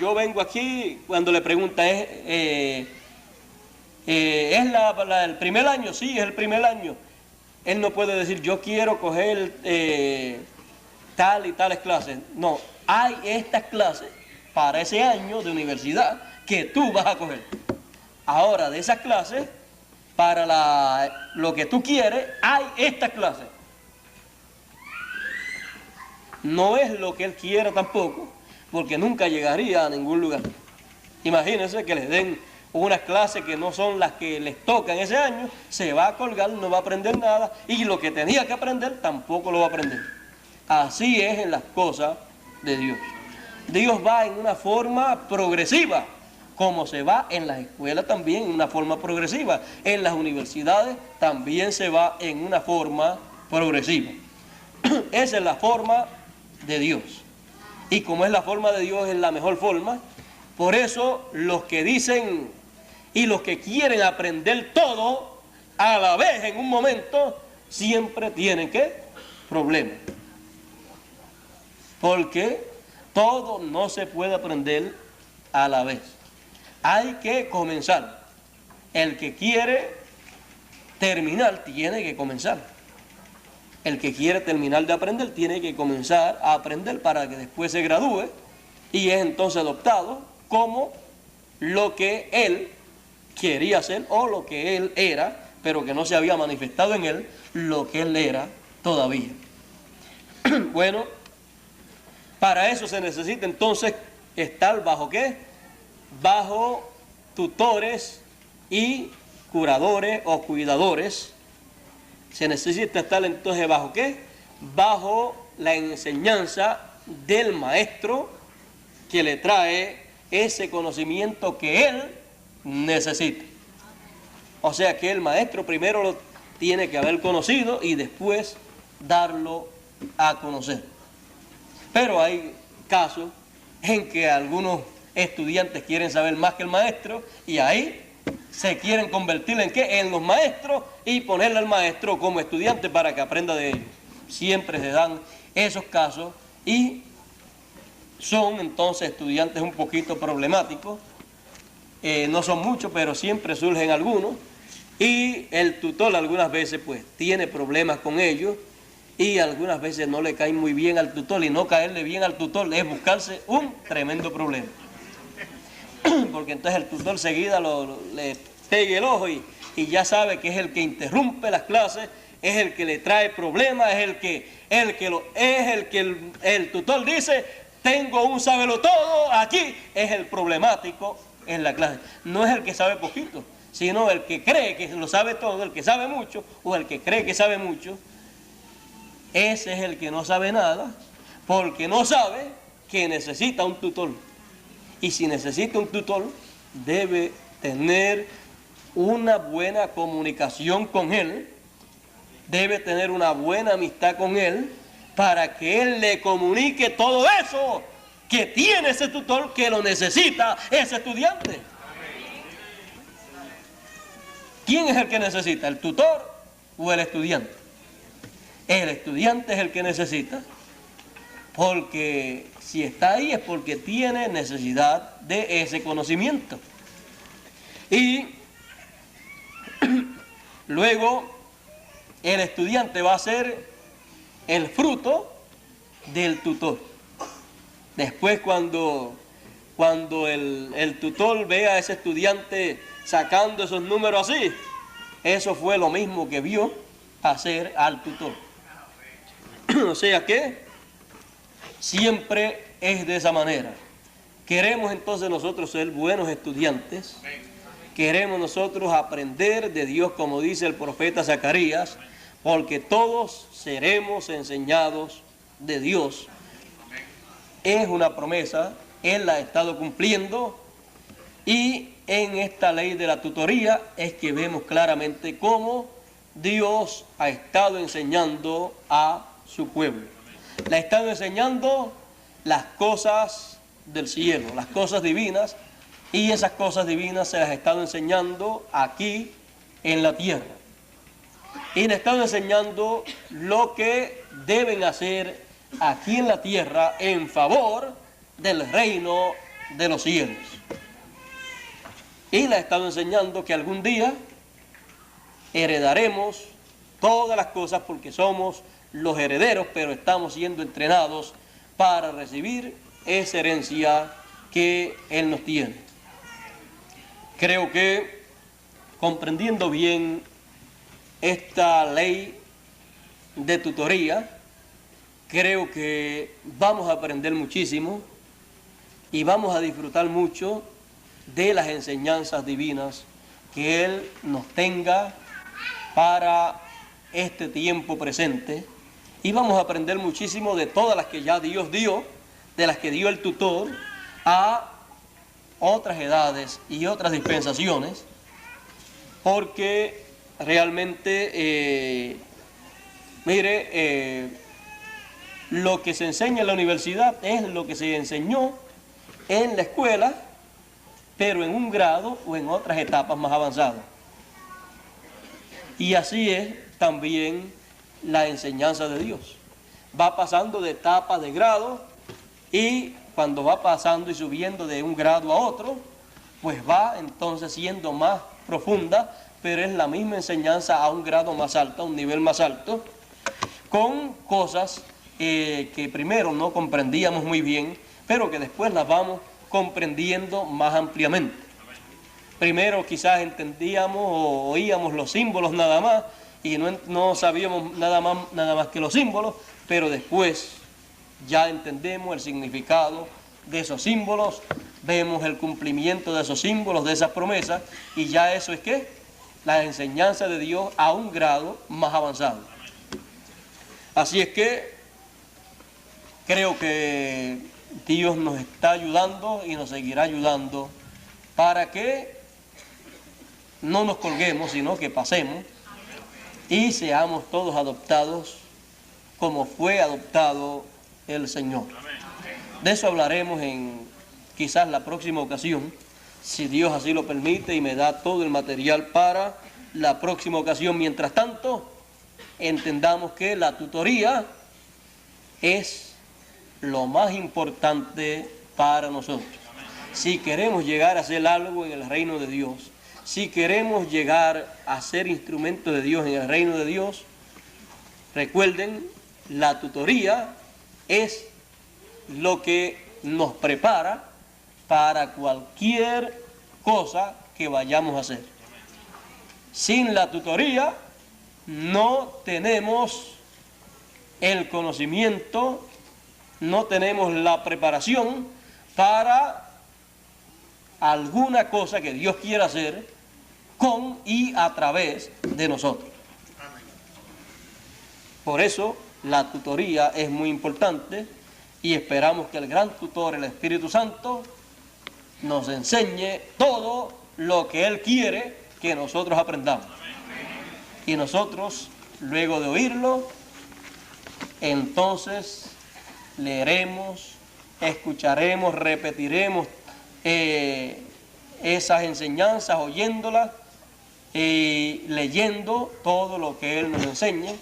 yo vengo aquí, cuando le preguntan, ¿es el primer año? Sí, es el primer año. Él no puede decir: yo quiero coger tal y tales clases. No, hay estas clases para ese año de universidad que tú vas a coger. Ahora, de esas clases, para lo que tú quieres, hay estas clases. No es lo que él quiera tampoco, porque nunca llegaría a ningún lugar. Imagínense que les den unas clases que no son las que les tocan ese año, se va a colgar, no va a aprender nada, y lo que tenía que aprender tampoco lo va a aprender. Así es en las cosas de Dios. Dios va en una forma progresiva, como se va en las escuelas también en una forma progresiva. En las universidades también se va en una forma progresiva. Esa es la forma de Dios. Y como es la forma de Dios, es la mejor forma. Por eso los que dicen y los que quieren aprender todo a la vez en un momento, siempre tienen problemas. Porque todo no se puede aprender a la vez. Hay que comenzar. El que quiere terminar tiene que comenzar. El que quiere terminar de aprender tiene que comenzar a aprender para que después se gradúe y es entonces adoptado como lo que él quería ser o lo que él era, pero que no se había manifestado en él lo que él era todavía. Bueno, para eso se necesita entonces estar bajo ¿qué? Bajo tutores y curadores o cuidadores. Se necesita estar entonces bajo ¿qué? Bajo la enseñanza del maestro que le trae ese conocimiento que él necesita. O sea que el maestro primero lo tiene que haber conocido y después darlo a conocer. Pero hay casos en que algunos estudiantes quieren saber más que el maestro y ahí se quieren convertir en ¿qué? En los maestros y ponerle al maestro como estudiante para que aprenda de ellos. siempre se dan esos casos y son entonces estudiantes un poquito problemáticos. No son muchos, pero siempre surgen algunos. Y el tutor algunas veces pues tiene problemas con ellos y algunas veces no le caen muy bien al tutor, y no caerle bien al tutor es buscarse un tremendo problema. Porque entonces el tutor seguida le pegue el ojo y ya sabe que es el que interrumpe las clases, es el que le trae problemas, es el que el tutor dice, tengo un sabelotodo aquí, es el problemático en la clase. No es el que sabe poquito, sino el que cree que lo sabe todo, el que sabe mucho, o el que cree que sabe mucho. Ese es el que no sabe nada, porque no sabe que necesita un tutor. Y si necesita un tutor, debe tener una buena comunicación con él, debe tener una buena amistad con él, para que él le comunique todo eso que tiene ese tutor, que lo necesita ese estudiante. ¿Quién es el que necesita? ¿El tutor o el estudiante? El estudiante es el que necesita, porque si está ahí es porque tiene necesidad de ese conocimiento. Y luego el estudiante va a ser el fruto del tutor. Después cuando el tutor vea a ese estudiante sacando esos números así, eso fue lo mismo que vio hacer al tutor. O sea que siempre es de esa manera. Queremos entonces nosotros ser buenos estudiantes, queremos nosotros aprender de Dios, como dice el profeta Zacarías, porque todos seremos enseñados de Dios. Es una promesa, Él la ha estado cumpliendo, y en esta ley de la tutoría es que vemos claramente cómo Dios ha estado enseñando a su pueblo. Le ha estado enseñando las cosas del cielo, las cosas divinas, y esas cosas divinas se las ha estado enseñando aquí en la tierra. Y le ha estado enseñando lo que deben hacer aquí en la tierra en favor del reino de los cielos. Y le ha estado enseñando que algún día heredaremos todas las cosas porque somos los herederos, pero estamos siendo entrenados para recibir esa herencia que Él nos tiene. Creo que comprendiendo bien esta ley de tutoría, creo que vamos a aprender muchísimo y vamos a disfrutar mucho de las enseñanzas divinas que Él nos tenga para este tiempo presente, y vamos a aprender muchísimo de todas las que ya Dios dio, de las que dio el tutor a otras edades y otras dispensaciones, porque realmente, lo que se enseña en la universidad es lo que se enseñó en la escuela, pero en un grado o en otras etapas más avanzadas. Y así es también la enseñanza de Dios. Va pasando de etapa de grado, y cuando va pasando y subiendo de un grado a otro, pues va entonces siendo más profunda, pero es la misma enseñanza a un grado más alto, a un nivel más alto, con cosas que primero no comprendíamos muy bien, pero que después las vamos comprendiendo más ampliamente. Primero quizás entendíamos o oíamos los símbolos nada más, y no sabíamos nada más que los símbolos, pero después ya entendemos el significado de esos símbolos, vemos el cumplimiento de esos símbolos, de esas promesas, y ya eso es ¿qué? La enseñanza de Dios a un grado más avanzado. Así es que creo que Dios nos está ayudando y nos seguirá ayudando para que no nos colguemos, sino que pasemos y seamos todos adoptados como fue adoptado el Señor. De eso hablaremos en quizás la próxima ocasión, si Dios así lo permite y me da todo el material para la próxima ocasión. Mientras tanto, entendamos que la tutoría es lo más importante para nosotros. Si queremos llegar a hacer algo en el reino de Dios, si queremos llegar a ser instrumento de Dios en el reino de Dios, recuerden, la tutoría es lo que nos prepara para cualquier cosa que vayamos a hacer. Sin la tutoría no tenemos el conocimiento, no tenemos la preparación para alguna cosa que Dios quiera hacer con y a través de nosotros. Por eso la tutoría es muy importante y esperamos que el gran tutor, el Espíritu Santo, nos enseñe todo lo que Él quiere que nosotros aprendamos. Y nosotros, luego de oírlo, entonces leeremos, escucharemos, repetiremos esas enseñanzas, oyéndolas y leyendo todo lo que Él nos enseñe,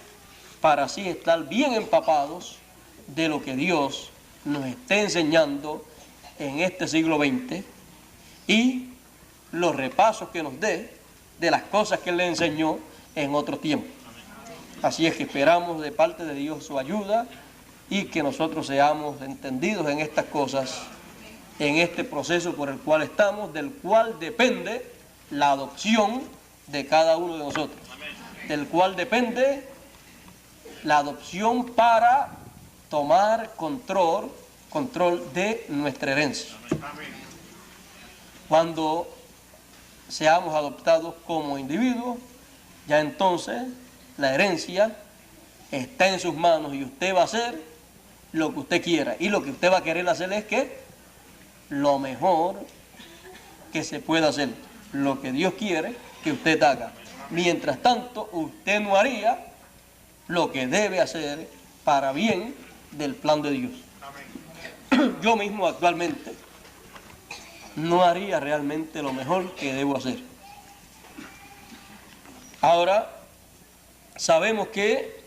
para así estar bien empapados de lo que Dios nos esté enseñando en este siglo XX y los repasos que nos dé de las cosas que Él le enseñó en otro tiempo. Así es que esperamos de parte de Dios su ayuda y que nosotros seamos entendidos en estas cosas, en este proceso por el cual estamos, del cual depende la adopción de cada uno de nosotros, del cual depende la adopción para tomar control de nuestra herencia. Cuando seamos adoptados como individuos, ya entonces la herencia está en sus manos y usted va a hacer lo que usted quiera. Y lo que usted va a querer hacer es que lo mejor que se pueda hacer, lo que Dios quiere que usted haga. Mientras tanto, usted no haría lo que debe hacer para bien del plan de Dios. Yo mismo actualmente no haría realmente lo mejor que debo hacer. Ahora, sabemos que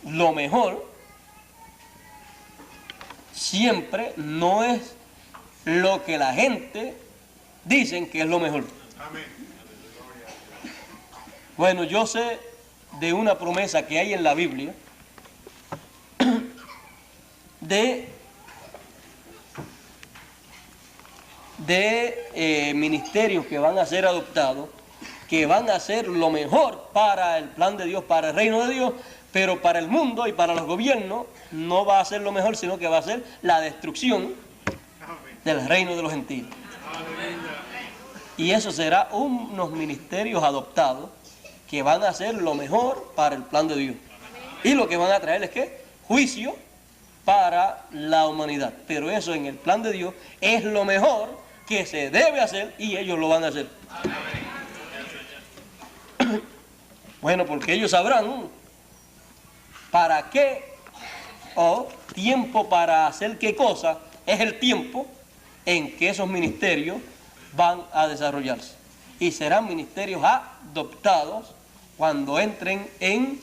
lo mejor siempre no es lo que la gente dicen que es lo mejor. Bueno, yo sé de una promesa que hay en la Biblia de ministerios que van a ser adoptados, que van a hacer lo mejor para el plan de Dios, para el reino de Dios, pero para el mundo y para los gobiernos no va a ser lo mejor, sino que va a ser la destrucción del reino de los gentiles. Y eso será unos ministerios adoptados que van a hacer lo mejor para el plan de Dios. Y lo que van a traer es ¿qué? Juicio para la humanidad. Pero eso en el plan de Dios es lo mejor que se debe hacer y ellos lo van a hacer. Bueno, porque ellos sabrán para qué o tiempo para hacer qué cosa es el tiempo en que esos ministerios van a desarrollarse. Y serán ministerios adoptados cuando entren en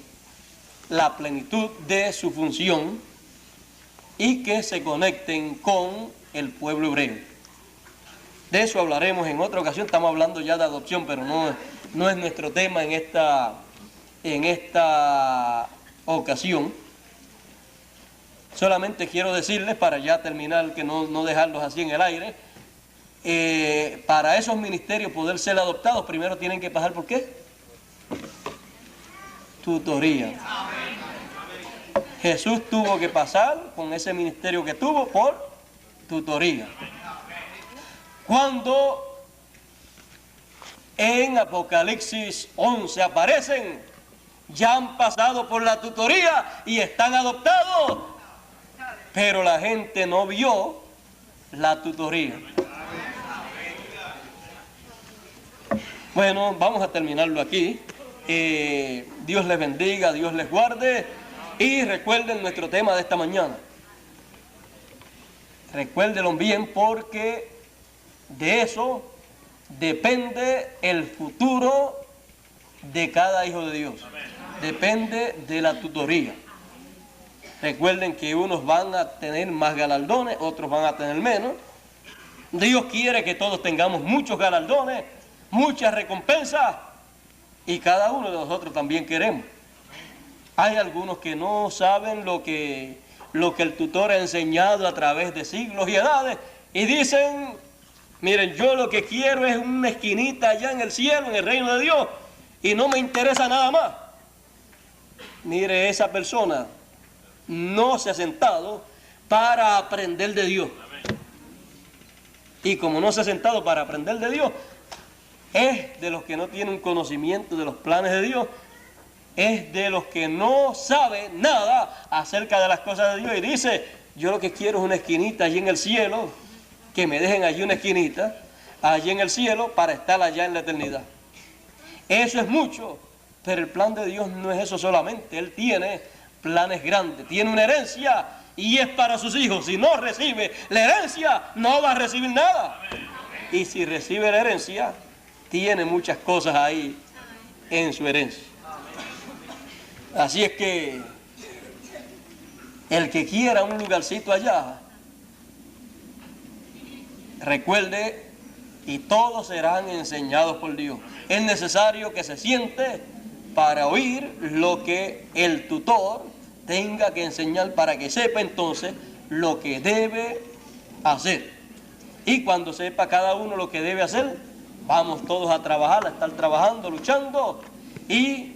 la plenitud de su función y que se conecten con el pueblo hebreo. De eso hablaremos en otra ocasión. Estamos hablando ya de adopción, pero no es nuestro tema en esta ocasión. Solamente quiero decirles, para ya terminar, que no dejarlos así en el aire, para esos ministerios poder ser adoptados, primero tienen que pasar ¿por qué? Tutoría. Jesús tuvo que pasar con ese ministerio que tuvo por tutoría. Cuando en Apocalipsis 11 aparecen, ya han pasado por la tutoría y están adoptados, pero la gente no vio la tutoría. Bueno, vamos a terminarlo aquí. Dios les bendiga, Dios les guarde y recuerden nuestro tema de esta mañana. Recuérdenlo bien porque de eso depende el futuro de cada hijo de Dios. Depende de la tutoría. Recuerden que unos van a tener más galardones, otros van a tener menos. Dios quiere que todos tengamos muchos galardones, muchas recompensas, y cada uno de nosotros también queremos. Hay algunos que no saben lo que el tutor ha enseñado a través de siglos y edades, y dicen: miren, yo lo que quiero es una esquinita allá en el cielo, en el reino de Dios, y no me interesa nada más. Mire, esa persona no se ha sentado para aprender de Dios. Y como no se ha sentado para aprender de Dios, es de los que no tienen conocimiento de los planes de Dios, es de los que no sabe nada acerca de las cosas de Dios, y dice: yo lo que quiero es una esquinita allí en el cielo, que me dejen allí una esquinita allí en el cielo para estar allá en la eternidad. Eso es mucho, pero el plan de Dios no es eso solamente. Él tiene planes grandes, tiene una herencia y es para sus hijos. Si no recibe la herencia, no va a recibir nada. Y si recibe la herencia, tiene muchas cosas ahí en su herencia. Así es que el que quiera un lugarcito allá, recuerde, y todos serán enseñados por Dios. Es necesario que se siente para oír lo que el tutor tenga que enseñar, para que sepa entonces lo que debe hacer. Y cuando sepa cada uno lo que debe hacer, vamos todos a trabajar, a estar trabajando, luchando, y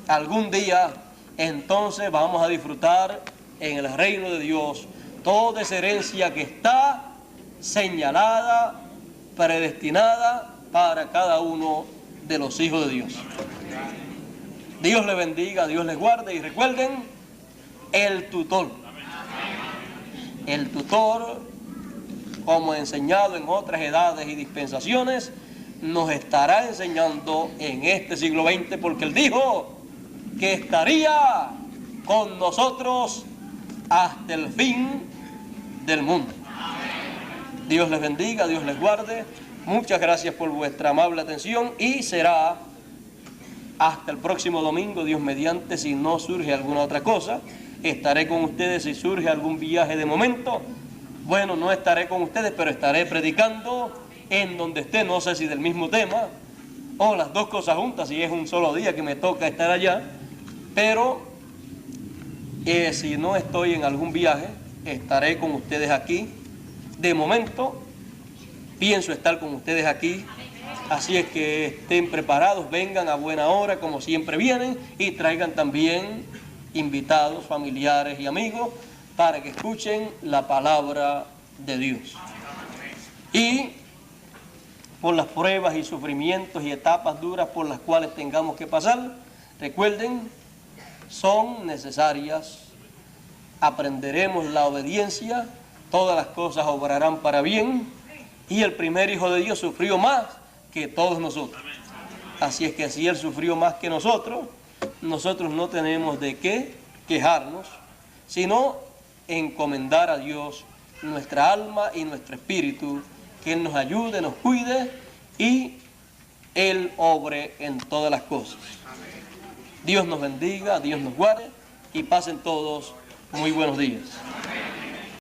algún día entonces vamos a disfrutar en el reino de Dios toda esa herencia que está señalada, predestinada para cada uno de los hijos de Dios. Dios les bendiga, Dios les guarde, y recuerden, el tutor, como enseñado en otras edades y dispensaciones, nos estará enseñando en este siglo XX, porque Él dijo que estaría con nosotros hasta el fin del mundo. Dios les bendiga, Dios les guarde. Muchas gracias por vuestra amable atención, y será hasta el próximo domingo, Dios mediante, si no surge alguna otra cosa. Estaré con ustedes si surge algún viaje de momento. Bueno, no estaré con ustedes, pero estaré predicando en donde esté, no sé si del mismo tema o las dos cosas juntas, si es un solo día que me toca estar allá. Pero si no estoy en algún viaje, estaré con ustedes aquí. De momento, pienso estar con ustedes aquí. Así es que estén preparados, vengan a buena hora, como siempre vienen, y traigan también invitados, familiares y amigos, para que escuchen la palabra de Dios. Y por las pruebas y sufrimientos y etapas duras por las cuales tengamos que pasar, recuerden, son necesarias. Aprenderemos la obediencia, todas las cosas obrarán para bien, y el primer hijo de Dios sufrió más que todos nosotros. Así es que si Él sufrió más que nosotros no tenemos de qué quejarnos, sino encomendar a Dios nuestra alma y nuestro espíritu, que Él nos ayude, nos cuide, y Él obre en todas las cosas. Dios nos bendiga, Dios nos guarde, y pasen todos muy buenos días.